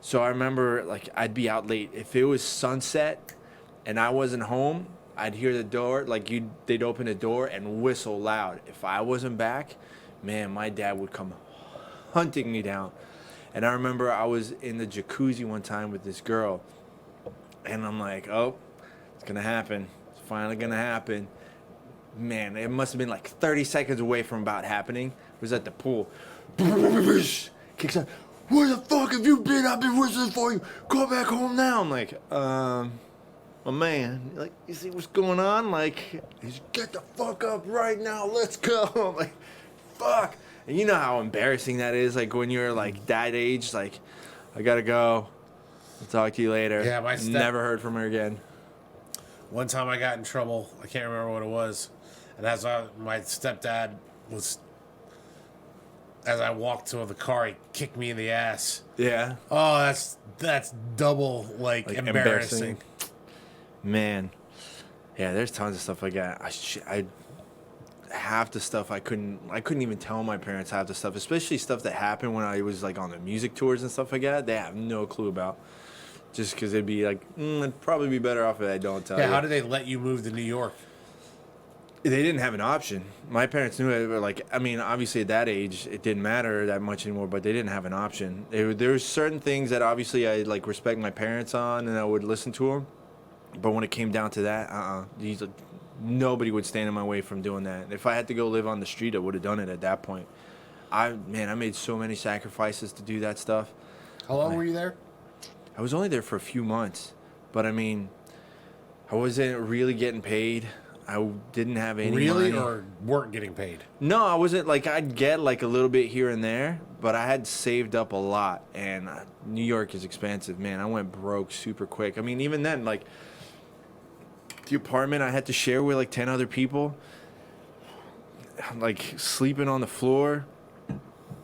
So I remember like I'd be out late. If it was sunset and I wasn't home, I'd hear the door, like they'd open the door and whistle loud. If I wasn't back, man, my dad would come hunting me down. And I remember I was in the jacuzzi one time with this girl, and I'm like, oh, it's gonna happen. It's finally gonna happen. Man, it must have been like 30 seconds away from about happening. It was at the pool. Kicks out. Where the fuck have you been? I've been whistling for you. Go back home now. I'm like, my man, like, you see what's going on? Like, he's get the fuck up right now. Let's go. I'm like, fuck. And you know how embarrassing that is. Like when you're like that age, like, I gotta go. I'll talk to you later. Yeah, never heard from her again. One time I got in trouble. I can't remember what it was. And my stepdad was, as I walked to the car, he kicked me in the ass. Yeah. Oh, that's double like embarrassing. Man. Yeah, there's tons of stuff like that. I half the stuff I couldn't even tell my parents half the stuff, especially stuff that happened when I was like on the music tours and stuff like that. They have no clue about, just because they'd be like, it'd probably be better off if I don't tell you. Yeah, how did they let you move to New York? They didn't have an option. My parents knew it. Like, I mean, obviously at that age, it didn't matter that much anymore, but they didn't have an option. There were certain things that obviously I like respect my parents on, and I would listen to them. But when it came down to that, nobody would stand in my way from doing that. If I had to go live on the street, I would have done it at that point. I made so many sacrifices to do that stuff. How long were you there? I was only there for a few months, but I mean, I wasn't really getting paid. I didn't have any really money. Or weren't getting paid? No, I wasn't. Like, I'd get like a little bit here and there, but I had saved up a lot, and New York is expensive, man. I went broke super quick. I mean, even then, like, the apartment I had to share with like 10 other people, like sleeping on the floor,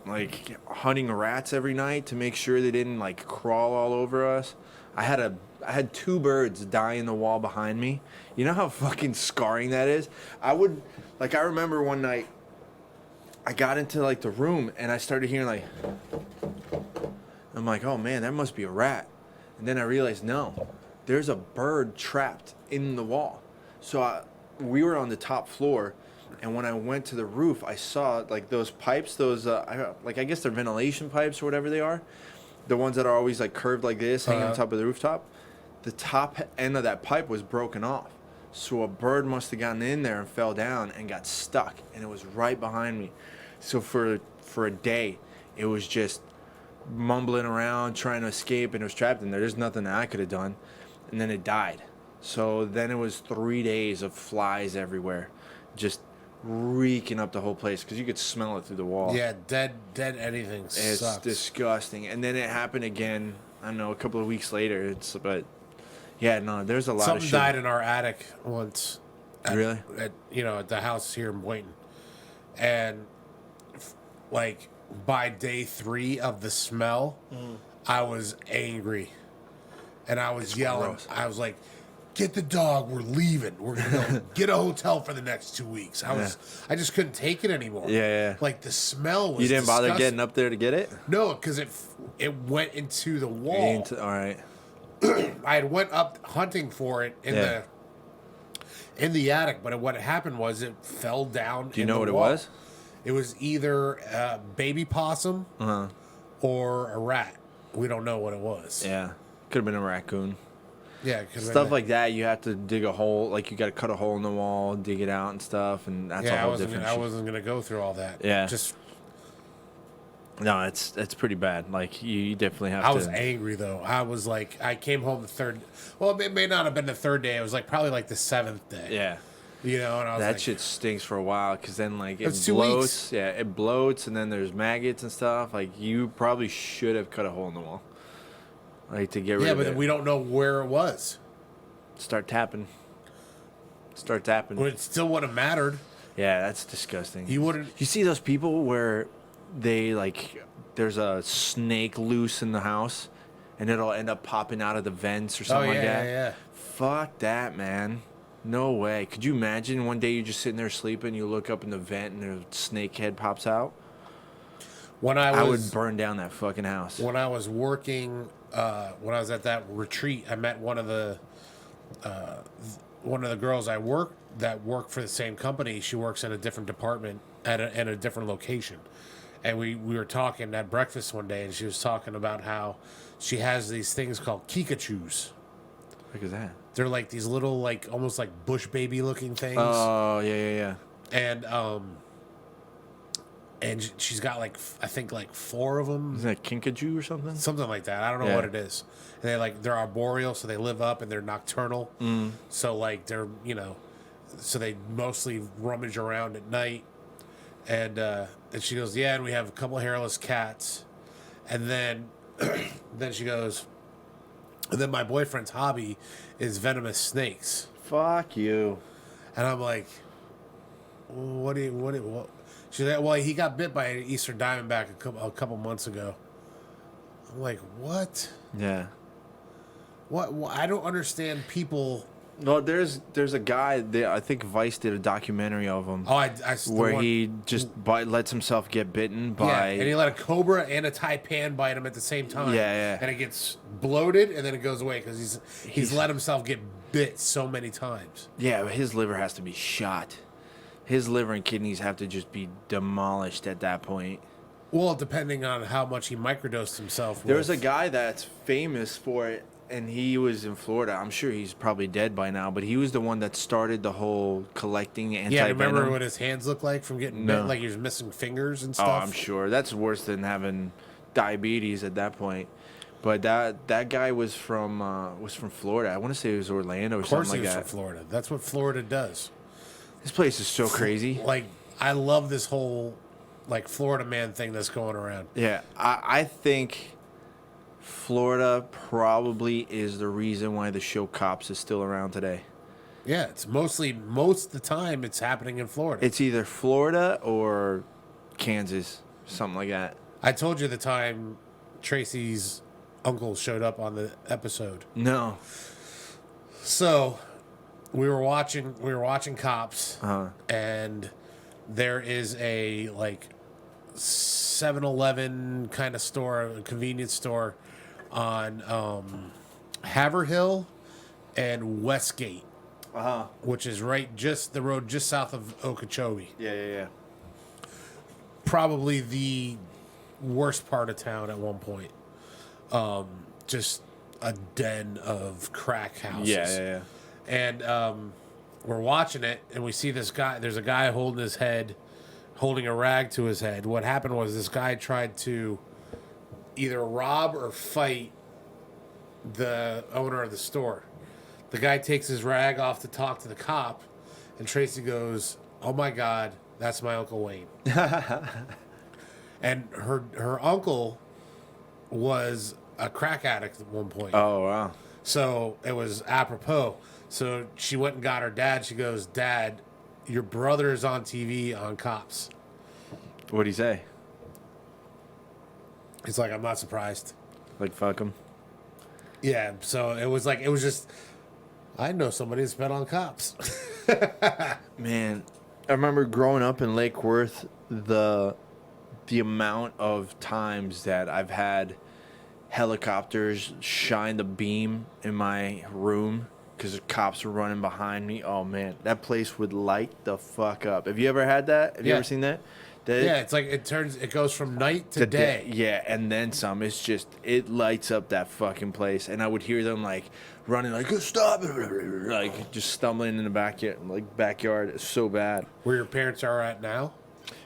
like hunting rats every night to make sure they didn't like crawl all over us. I had 2 birds die in the wall behind me. You know how fucking scarring that is? I remember one night I got into like the room and I started hearing like, I'm like, oh man, that must be a rat. And then I realized, no, there's a bird trapped in the wall. So we were on the top floor, and when I went to the roof, I saw like those pipes, I guess they're ventilation pipes or whatever they are, the ones that are always like curved like this, hanging on top of the rooftop. The top end of that pipe was broken off. So a bird must have gotten in there and fell down and got stuck, and it was right behind me. So for a day, it was just mumbling around, trying to escape, and it was trapped in there. There's nothing that I could have done. And then it died. So then it was 3 days of flies everywhere, just reeking up the whole place because you could smell it through the wall. Yeah, dead anything It's sucks. disgusting. And then it happened again, I don't know, a couple of weeks later. But yeah, no, there's a lot of Something shit. died in our attic once. Really? At the house here in Boynton. And like by day 3 of the smell, I was angry. And I was yelling. gross. I was like, "Get the dog, we're leaving. We're gonna go get a hotel for the next 2 weeks." I just couldn't take it anymore. Yeah. Like the smell was You didn't bother disgusting. getting up there to get it? No, because it went into the wall. All right. I had went up hunting for it in the attic, but what happened was it fell down. Do you know what it was? It was either a baby possum or a rat. We don't know what it was. Yeah. Could have been a raccoon. Yeah, it could've Stuff been like that, you have to dig a hole. Like, you got to cut a hole in the wall, dig it out and stuff, and that's a whole different I shit. wasn't gonna go through all that. Yeah. Just No, it's pretty bad. Like, you definitely have to... I was angry though. I was like, I came home the third. Well, it may not have been the third day. It was like probably like the 7th day. Yeah. You know, and I was That like, shit stinks for a while because then, like, it It's 2 bloats. weeks. Yeah, it bloats, and then there's maggots and stuff. Like, you probably should have cut a hole in the wall. Like, to get rid yeah, of but it. then we don't know where it was. Start tapping. But it still would have mattered. Yeah, that's disgusting. You wouldn't. You see those people where they, like, there's a snake loose in the house, and it'll end up popping out of the vents or something like that? Yeah. Fuck that, man. No way. Could you imagine one day you're just sitting there sleeping, you look up in the vent, and a snake head pops out? I would burn down that fucking house. When I was working, when I was at that retreat, I met one of the girls I work for the same company. She works in a different department in a different location, and we were talking at breakfast one day, and she was talking about how she has these things called kikachus. What is that? They're like these little, like almost like bush baby looking things. Oh, yeah. And she's got like I think like 4 of them. Isn't that kinkajou or something? Something like that. I don't know Yeah. what it is. And they're arboreal, so they live up and they're nocturnal. So like they're so they mostly rummage around at night. And she goes, yeah, and we have a couple hairless cats. And then then she goes, and then my boyfriend's hobby is venomous snakes. Fuck you. And I'm like, what? She's like, well, he got bit by an Eastern Diamondback a couple months ago. I'm like, what? Yeah. What? I don't understand people. No, there's a guy there. I think Vice did a documentary of him. Oh, where he just lets himself get bitten by. and he let a cobra and a taipan bite him at the same time. Yeah. And it gets bloated, and then it goes away because he's let himself get bit so many times. Yeah, but his liver has to be shot. His liver and kidneys have to just be demolished at that point. Well, depending on how much he microdosed himself. There was a guy that's famous for it, and he was in Florida. I'm sure he's probably dead by now, but he was the one that started the whole collecting anti-venom. Yeah, remember what his hands looked like from getting No. bit? Like he was missing fingers and Oh, stuff? I'm sure. That's worse than having diabetes at that point. But that guy was from Florida. I want to say it was Orlando or Of course something he like was that. from Florida. That's what Florida does. This place is so crazy. Like, I love this whole, like, Florida man thing that's going around. Yeah, I think Florida probably is the reason why the show Cops is still around today. Yeah, it's most of the time it's happening in Florida. It's either Florida or Kansas, something like that. I told you the time Tracy's uncle showed up on the episode. No. So we were watching Cops, Uh-huh. and there is a like 7-Eleven kind of store, a convenience store on Haverhill and Westgate, which is just the road just south of Okeechobee. Yeah. Probably the worst part of town at one point. Just a den of crack houses. Yeah. And we're watching it, and we see this guy. There's a guy holding a rag to his head. What happened was this guy tried to either rob or fight the owner of the store. The guy takes his rag off to talk to the cop, and Tracy goes, oh my God, that's my Uncle Wayne. And her uncle was a crack addict at one point. Oh, wow. So it was apropos. So she went and got her dad. She goes, Dad, your brother is on TV on Cops. What'd he say? He's like, I'm not surprised. Like, fuck him? Yeah, so it was just, I know somebody that's been on Cops. Man, I remember growing up in Lake Worth, the amount of times that I've had helicopters shine the beam in my room because the cops were running behind me. Oh, man, that place would light the fuck up. Have you ever had that? Have you ever seen that? Yeah, it's like it goes from night to day. Yeah, and then some. It's just, it lights up that fucking place. And I would hear them like running, like, stop, like just stumbling in the backyard. It's so bad. Where your parents are at now?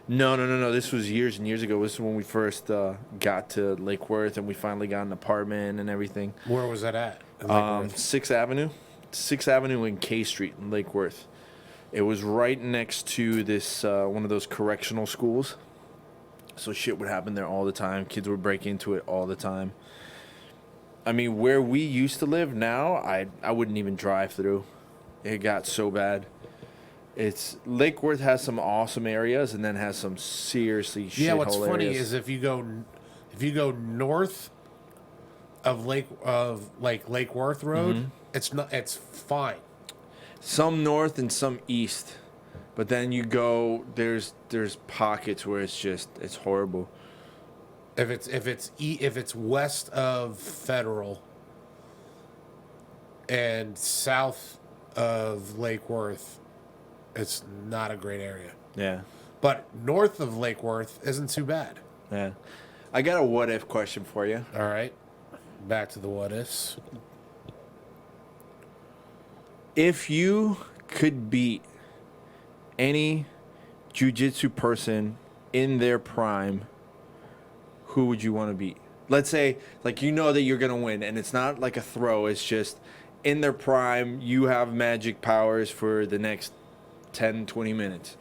No. This was years and years ago. This is when we first got to Lake Worth and we finally got an apartment and everything. Where was that at? 6th Avenue. 6th Avenue and K Street in Lake Worth. It was right next to this one of those correctional schools. So shit would happen there all the time. Kids would break into it all the time. I mean, where we used to live now, I wouldn't even drive through. It got so bad. Lake Worth has some awesome areas and then has some seriously shithole areas. Yeah, what's funny is if you go north of Lake Worth Road, it's fine. Some north and some east, but then you go there's pockets where it's horrible. If it's west of Federal and south of Lake Worth, it's not a great area. Yeah. But north of Lake Worth isn't too bad. Yeah. I got a what if question for you. All right. Back to the what ifs. If you could beat any jiu-jitsu person in their prime, who would you want to beat? Let's say, like, you know that you're going to win, and it's not like a throw. It's just in their prime, you have magic powers for the next 10, 20 minutes,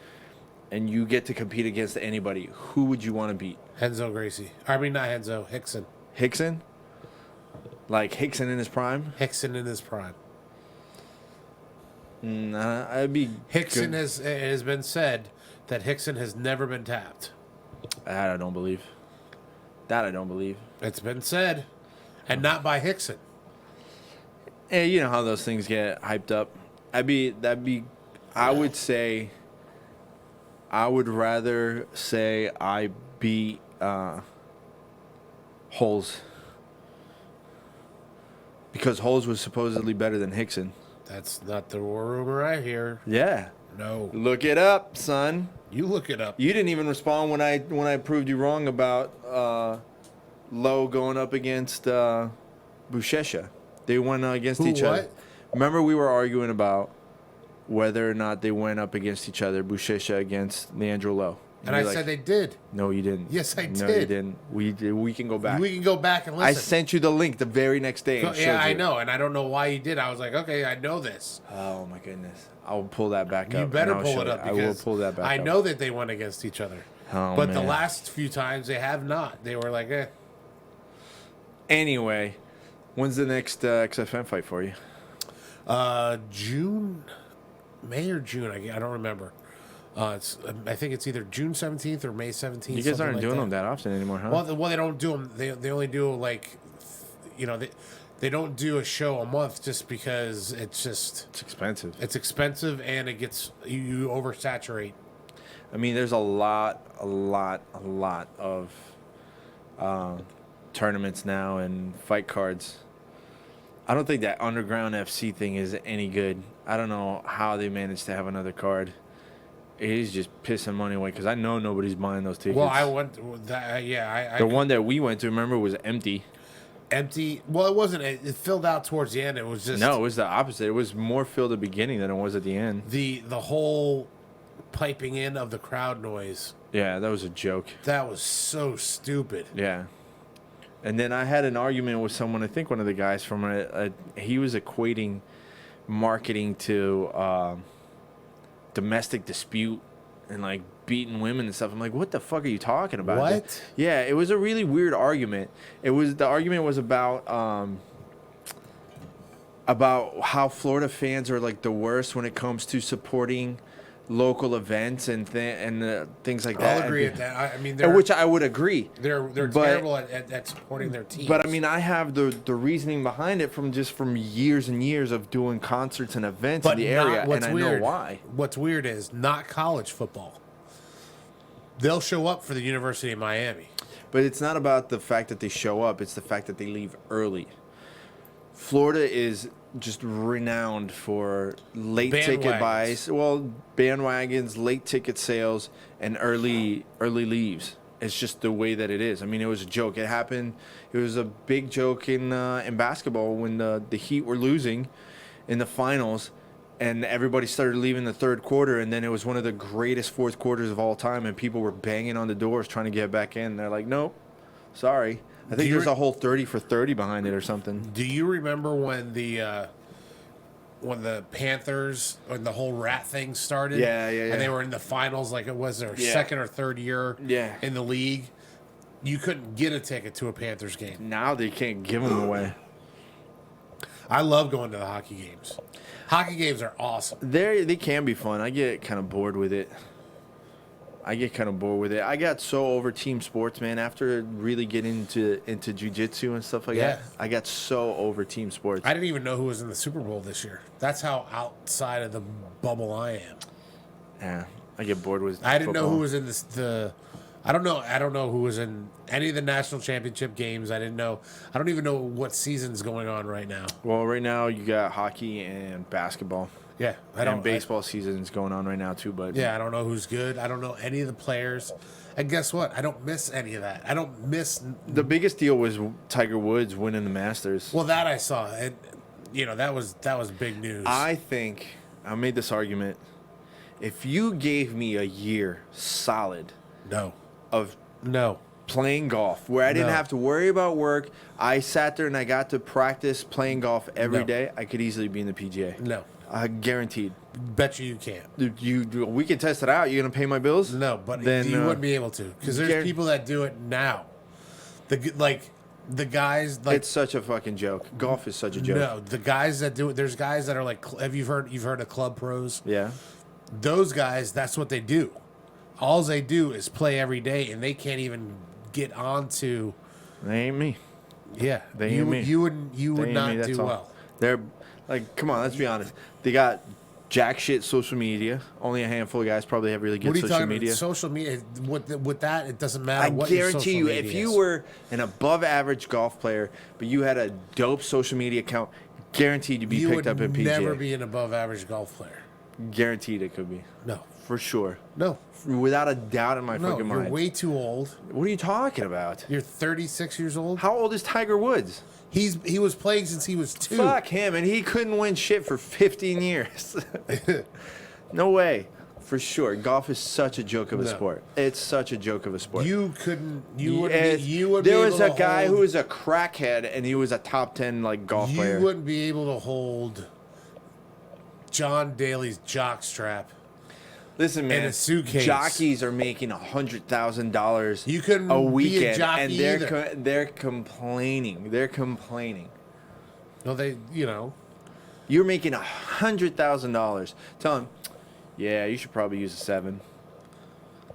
and you get to compete against anybody. Who would you want to beat? Renzo Gracie. I mean, not Renzo, Hickson. Hickson? Like Hickson in his prime? Hickson in his prime. Nah, I'd be Hickson good. it has been said that Hickson has never been tapped. That I don't believe. It's been said, and not by Hickson. Hey, you know how those things get hyped up. I would rather say I beat Holes. Because Holes was supposedly better than Hickson. That's not the rumor I hear. Yeah. No. Look it up, son. You look it up. You didn't even respond when I proved you wrong about Lowe going up against Buchecha. They went against each other. Remember we were arguing about whether or not they went up against each other, Buchecha against Leandro Lowe. And I said they did. No, you didn't. Yes, I did. No, you didn't. We can go back. We can go back and listen. I sent you the link the very next day. Yeah, I know, and I don't know why you did. I was like, okay, I know this. Oh my goodness! I'll pull that back up. You better pull it up because I will pull that back up. I know that they went against each other. Oh, but man. the last few times they have not. They were like, eh. Anyway, when's the next XFM fight for you? June, May or June. I don't remember. I think it's either June 17th or May 17th. You guys aren't doing them that often anymore, huh? Well, they don't do them. They only do like, they don't do a show a month just because it's expensive. It's expensive and it gets you oversaturate. I mean, there's a lot of tournaments now and fight cards. I don't think that Underground FC thing is any good. I don't know how they managed to have another card. It is just pissing money away because I know nobody's buying those tickets. Well, I went that. Yeah, the one that we went to, remember, was empty. Empty. Well, it wasn't. It filled out towards the end. It was just no. It was the opposite. It was more filled at the beginning than it was at the end. The whole piping in of the crowd noise. Yeah, that was a joke. That was so stupid. Yeah. And then I had an argument with someone. I think one of the guys from he was equating marketing to domestic dispute and like beating women and stuff. I'm like, what the fuck are you talking about? What? Yeah, it was a really weird argument. The argument was about how Florida fans are like the worst when it comes to supporting local events and things like that. I'll agree with that. I mean, which I would agree. They're terrible at supporting their teams. But I mean, I have the reasoning behind it from years and years of doing concerts and events in the area, and I know why. What's weird is not college football. They'll show up for the University of Miami. But it's not about the fact that they show up; it's the fact that they leave early. Florida is just renowned for late ticket buys. Well, bandwagons, late ticket sales, and early leaves. It's just the way that it is. I mean, it was a joke. It happened. It was a big joke in basketball when the Heat were losing in the finals, and everybody started leaving the third quarter, and then it was one of the greatest fourth quarters of all time, and people were banging on the doors trying to get back in. They're like, nope, sorry. I think there's a whole 30 for 30 behind it or something. Do you remember when the Panthers, when the whole rat thing started? Yeah. And they were in the finals, like it was their second or third year in the league. You couldn't get a ticket to a Panthers game. Now they can't give them away. I love going to the hockey games. Hockey games are awesome. They can be fun. I get kind of bored with it. I got so over team sports, man. After really getting into jiu-jitsu and stuff like that, I got so over team sports. I didn't even know who was in the Super Bowl this year. That's how outside of the bubble I am. Yeah, I get bored with I didn't football. know who was in I don't know who was in any of the national championship games. I don't even know what season's going on right now. Well, right now you got hockey and basketball. Yeah, baseball season's going on right now too, but I don't know who's good. I don't know any of the players. And guess what? I don't miss any of that. I don't miss the biggest deal was Tiger Woods winning the Masters. Well, that I saw. And that was big news. I think I made this argument. If you gave me a year solid of playing golf where I didn't have to worry about work, I sat there and I got to practice playing golf every day, I could easily be in the PGA. No. Guaranteed. Bet you can't. We can test it out. You gonna pay my bills? No, but then you wouldn't be able to because there's people that do it now. The guys like it's such a fucking joke. Golf is such a joke. No, the guys that do it. There's guys that are like, you've heard of club pros? Yeah. Those guys, that's what they do. All they do is play every day, and they can't even get onto. They ain't me. Yeah, they ain't me. You would not do well. They're like, come on, let's be honest. They got jack shit social media. Only a handful of guys probably have really good social media. Social media, with that, it doesn't matter. I guarantee you, if you were an above-average golf player, but you had a dope social media account, guaranteed you'd be picked up in PGA. You would never be an above-average golf player. Guaranteed it could be. No. For sure. No. Without a doubt in my fucking mind. You're way too old. What are you talking about? You're 36 years old. How old is Tiger Woods? He was playing since he was 2. Fuck him, and he couldn't win shit for 15 years. No way. For sure. Golf is such a joke of a sport. It's such a joke of a sport. You couldn't. There was a guy who was a crackhead, and he was a top 10 golf player. You wouldn't be able to hold John Daly's jockstrap. Listen, man. In a suitcase. Jockeys are making $100,000 you couldn't a weekend, be a jockey and they're complaining. They're complaining. No, You're making $100,000. Tell them, yeah, you should probably use a 7.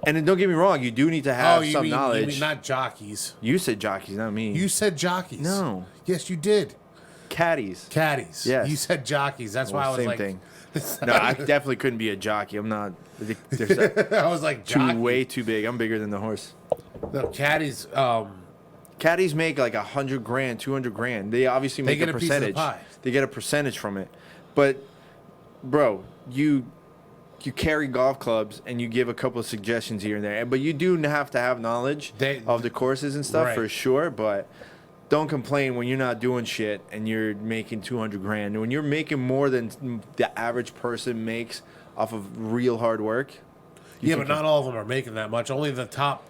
And then don't get me wrong, you do need to have some knowledge. You mean not jockeys. You said jockeys, not me. You said jockeys. No. Yes, you did. Caddies. Yes. You said jockeys. That's why I was same like. Thing. No, I definitely couldn't be a jockey. I'm not. I was like, way too big. I'm bigger than the horse. No, caddies. Caddies make like $100,000, $200,000. They obviously make a percentage. They get a percentage from it. But, bro, you carry golf clubs and you give a couple of suggestions here and there. But you do have to have knowledge of the courses and stuff for sure. But don't complain when you're not doing shit and you're making $200,000. When you're making more than the average person makes off of real hard work. Yeah, but not all of them are making that much. Only the top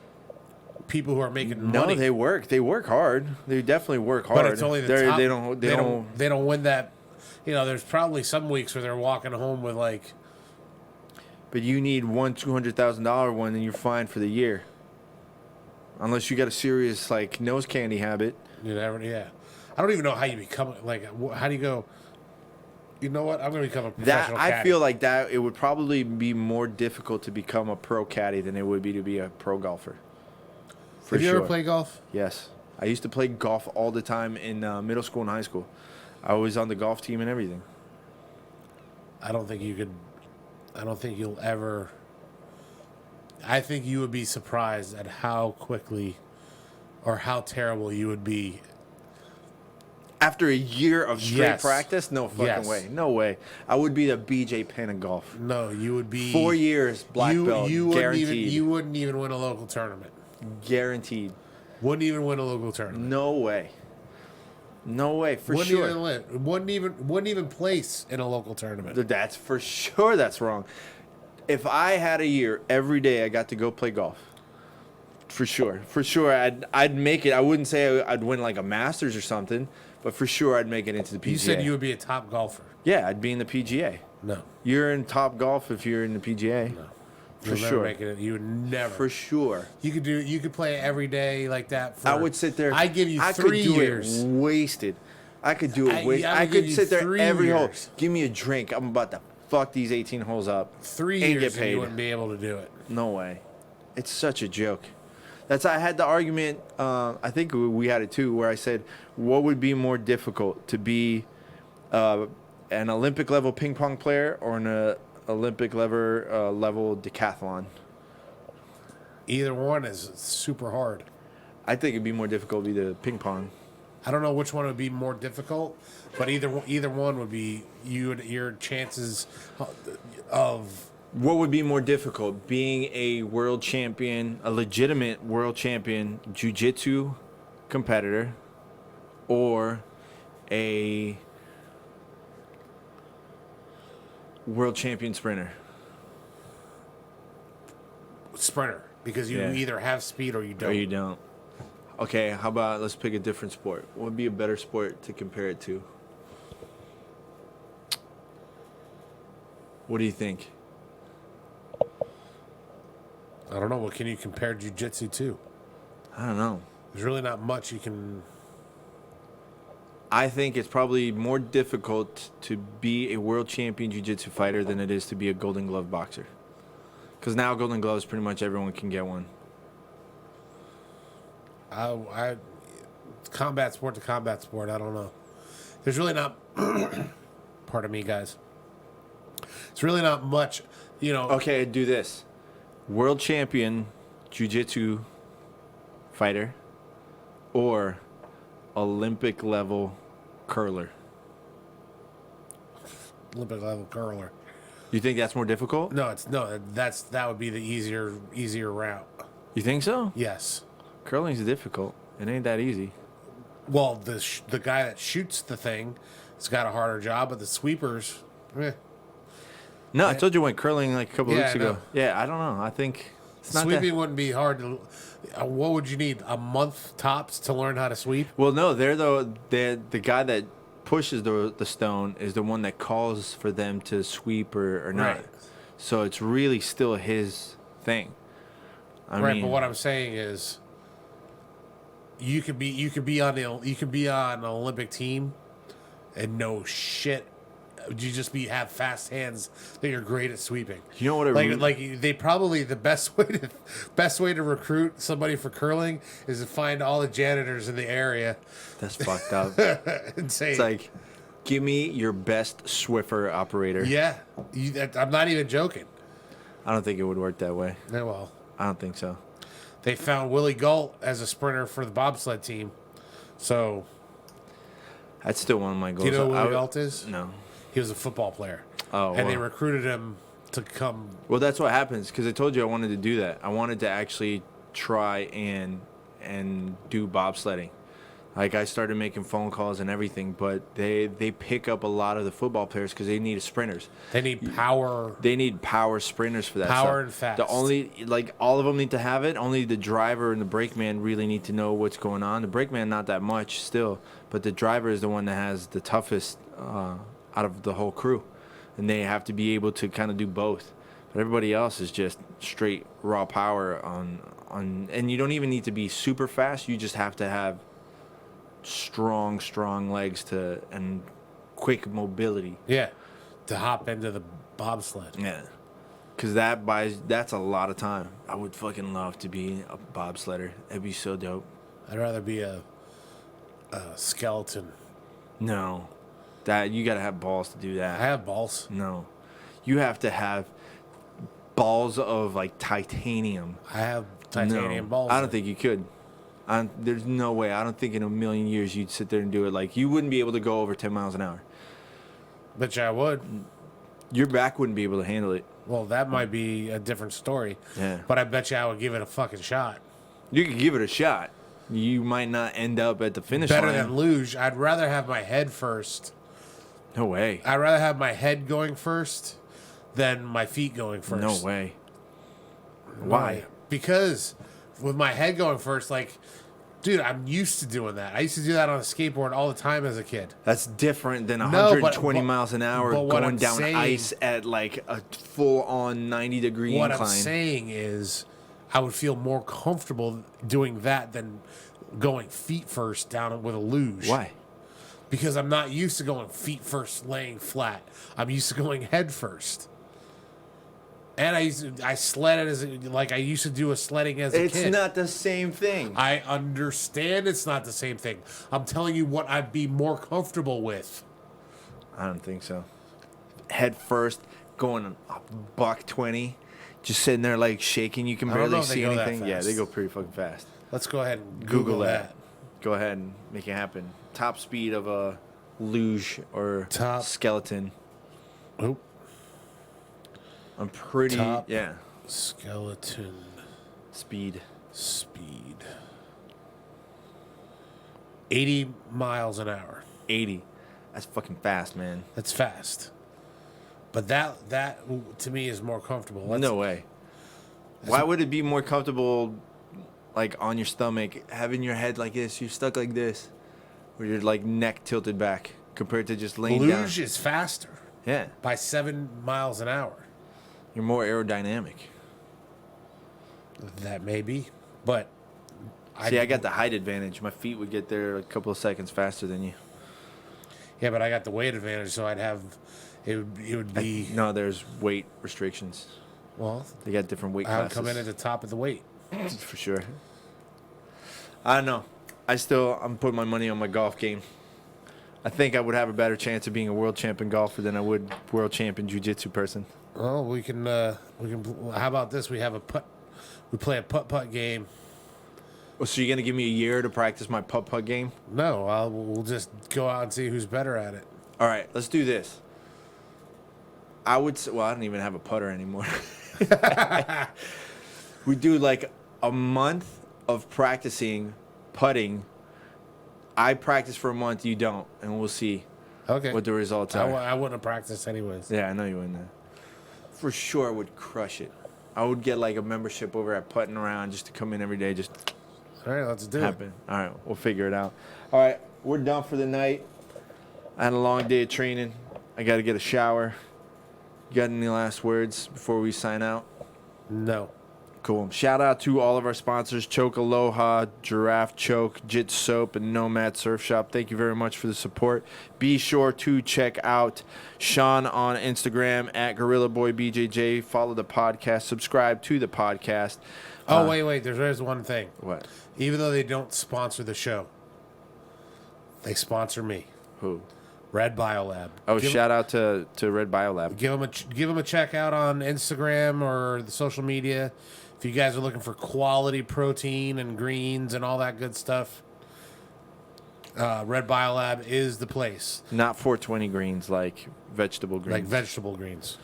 people who are making money. No, they work. They work hard. They definitely work hard. But it's only the top. They don't win that. There's probably some weeks where they're walking home with like But you need one $200,000 one, and you're fine for the year. Unless you got a serious like nose candy habit. You never, yeah. I don't even know how you become like. How do you go? You know what? I'm going to become a professional I caddy. feel like that it would probably be more difficult to become a pro caddy than it would be to be a pro golfer. For Have you sure. ever played golf? Yes. I used to play golf all the time in middle school and high school. I was on the golf team and everything. I don't think you could. I don't think you'll ever. I think you would be surprised at how quickly or how terrible you would be. After a year of straight Yes. practice? No fucking Yes. way. No way. I would be the BJ Penn of golf. No, you would be 4 years, black belt, wouldn't guaranteed. even. You wouldn't even win a local tournament. Guaranteed. Wouldn't even win a local tournament. No way. No way, for wouldn't sure. even win. Wouldn't even place in a local tournament. That's for sure. That's wrong. If I had a year every day, I got to go play golf. For sure, I'd make it. I wouldn't say I'd win like a Masters or something, but for sure I'd make it into the PGA. You said you would be a top golfer. Yeah, I'd be in the PGA. No, You're in top golf if you're in the PGA. no. For You'll never sure. make it. You would never. For sure. You could play every day like that. For, I would sit there. I give you I 3 could do years. It wasted. I could do it I wasted. would I give could you sit there 3 every hole. years. Give me a drink. I'm about to fuck these 18 holes up. 3 and years, get and paid. you wouldn't be able to do it. No way. It's such a joke. I had the argument, I think we had it too, where I said, what would be more difficult, to be an Olympic level ping pong player or an Olympic level decathlon? Either one is super hard. I think it'd be more difficult to be the ping pong. I don't know which one would be more difficult, but either one would be your chances of. What would be more difficult, being a world champion, a legitimate world champion jiu-jitsu competitor, or a world champion sprinter? Sprinter, because you Yeah. either have speed or you don't. Or you don't. Okay, how about let's pick a different sport. What would be a better sport to compare it to? What do you think? I don't know. What can you compare jiu-jitsu to? I don't know. There's really not much you can. I think it's probably more difficult to be a world champion jiu-jitsu fighter than it is to be a Golden Glove boxer. Because now Golden Gloves, pretty much everyone can get one. Combat sport to combat sport. I don't know. There's really not. Pardon me, guys. It's really not much. Okay, do this. World champion jiu-jitsu fighter or Olympic level curler. Olympic level curler. You think that's more difficult? That would be the easier route. You think so? Yes. Curling's difficult. It ain't that easy. Well, the guy that shoots the thing has got a harder job, but the sweepers, No, I told you I went curling like a couple Yeah, weeks I ago. know. Yeah, I don't know. I think it's not sweeping that. wouldn't be hard to. What would you need? A month tops to learn how to sweep? Well, no, the guy that pushes the stone is the one that calls for them to sweep or not. Right. So it's really still his thing. I Right, mean, but what I'm saying is, you could be on an Olympic team, and no shit, you just have fast hands that you're great at sweeping. you know what? It really, Like they probably the best way to recruit somebody for curling is to find all the janitors in the area that's fucked up. and say, It's like, give me your best Swiffer operator. yeah, I'm not even joking. I don't think it would work that way. Yeah, well, I don't think so. they found Willie Galt as a sprinter for the bobsled team, so That's still one of my goals. do you know who I Willie would- Galt is? No. He was a football player. Oh, and they wow. recruited him to come. Well, that's what happens because I told you I wanted to do that. I wanted to actually try and do bobsledding. Like I started making phone calls and everything, but they pick up a lot of the football players because they need sprinters. They need power. They need power sprinters for that. Power stuff. and fast. The only all of them need to have it. Only the driver and the brakeman really need to know what's going on. The brakeman not that much still, but the driver is the one that has the toughest out of the whole crew, and they have to be able to kind of do both. But everybody else is just straight raw power and you don't even need to be super fast. You just have to have strong legs and quick mobility. Yeah, to hop into the bobsled. Yeah. Because that's a lot of time. I would fucking love to be a bobsledder. That'd be so dope. I'd rather be a skeleton. No. That you gotta have balls to do I that. have balls. No. You have to have balls of like titanium. I have titanium balls. I don't think you could. There's no way. I don't think in a million years you'd sit there and do it. Like, you wouldn't be able to go over 10 miles an hour. Bet you I would. Your back wouldn't be able to handle it. Well, that might be a different story. Yeah. But I bet you I would give it a fucking shot. You could give it a shot. You might not end up at the finish Better line. than luge. I'd rather have my head first. No way. I'd rather have my head going first than my feet going first. No way. Why? Because with my head going first, like, dude, I'm used to doing that. I used to do that on a skateboard all the time as a kid. That's different than No, 120 but- miles an hour but what going I'm down saying- ice at like a full-on 90-degree What incline. I'm saying is, I would feel more comfortable doing that than going feet first down with a luge. Why? Because I'm not used to going feet first, laying flat. I'm used to going head first. And I sledded I used to do a sledding as a It's kid. not the same thing. I understand it's not the same thing. I'm telling you what I'd be more comfortable with. I don't think so. Head first, going a $120, just sitting there like shaking. You can I don't know barely if they see go that anything. Yeah, fast. they go pretty fucking fast. Let's go ahead and Google Google that. Go ahead and make it happen. Top speed of a luge or Top- skeleton. Oh, I'm pretty Top. yeah. skeleton Speed. speed. 80 miles an hour. 80. That's fucking fast, man. That's fast. But that to me is more comfortable. No way. Why would it be more comfortable, like on your stomach, having your head like this, you're stuck like this, where your like neck tilted back, compared to just laying down? Luge is faster Yeah, by 7 miles an hour. you're more aerodynamic. That may be, but See, I got the height advantage. My feet would get there a couple of seconds faster than you. Yeah, but I got the weight advantage, so I'd have it would be No, there's weight restrictions. well. They got different weight I would classes. come in at the top of the weight. For sure. I don't know. I'm putting my money on my golf game. I think I would have a better chance of being a world champion golfer than I would world champion jiu-jitsu person. Well, we can. How about this? We have a putt. We play a putt game. Oh, so you're gonna give me a year to practice my putt game? No, we'll just go out and see who's better at it. All right, let's do this. I would say, well, I don't even have a putter anymore. We do like a month of practicing putting. I practice for a month, you don't, and we'll see Okay. what the results are. I wouldn't have practiced anyways. Yeah, I know you wouldn't. For sure, I would crush it. I would get like a membership over at Putting Around just to come in every day, just All right, let's do it. happen. All right, we'll figure it out. All right, we're done for the night. I had a long day of training. I got to get a shower. You got any last words before we sign out? No. Cool. Shout out to all of our sponsors, Choke Aloha, Giraffe Choke, Jit Soap, and Nomad Surf Shop. Thank you very much for the support. Be sure to check out Shawn on Instagram at GorillaBoyBJJ. Follow the podcast. Subscribe to the podcast. Oh, wait. There's one thing. What? Even though they don't sponsor the show, they sponsor me. Who? Red Biolab. Oh, shout out to Red Biolab. Give them a check out on Instagram or the social media. If you guys are looking for quality protein and greens and all that good stuff, Red Biolab is the place. Not 420 greens, like vegetable greens. Like vegetable greens.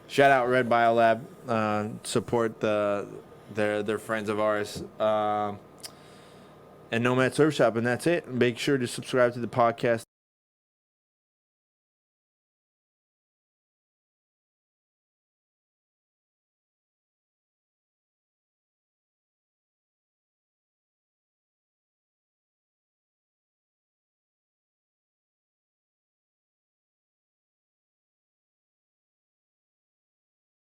Shout out Red Biolab. Support they're friends of ours. And Nomad Surf Shop, and that's it. Make sure to subscribe to the podcast.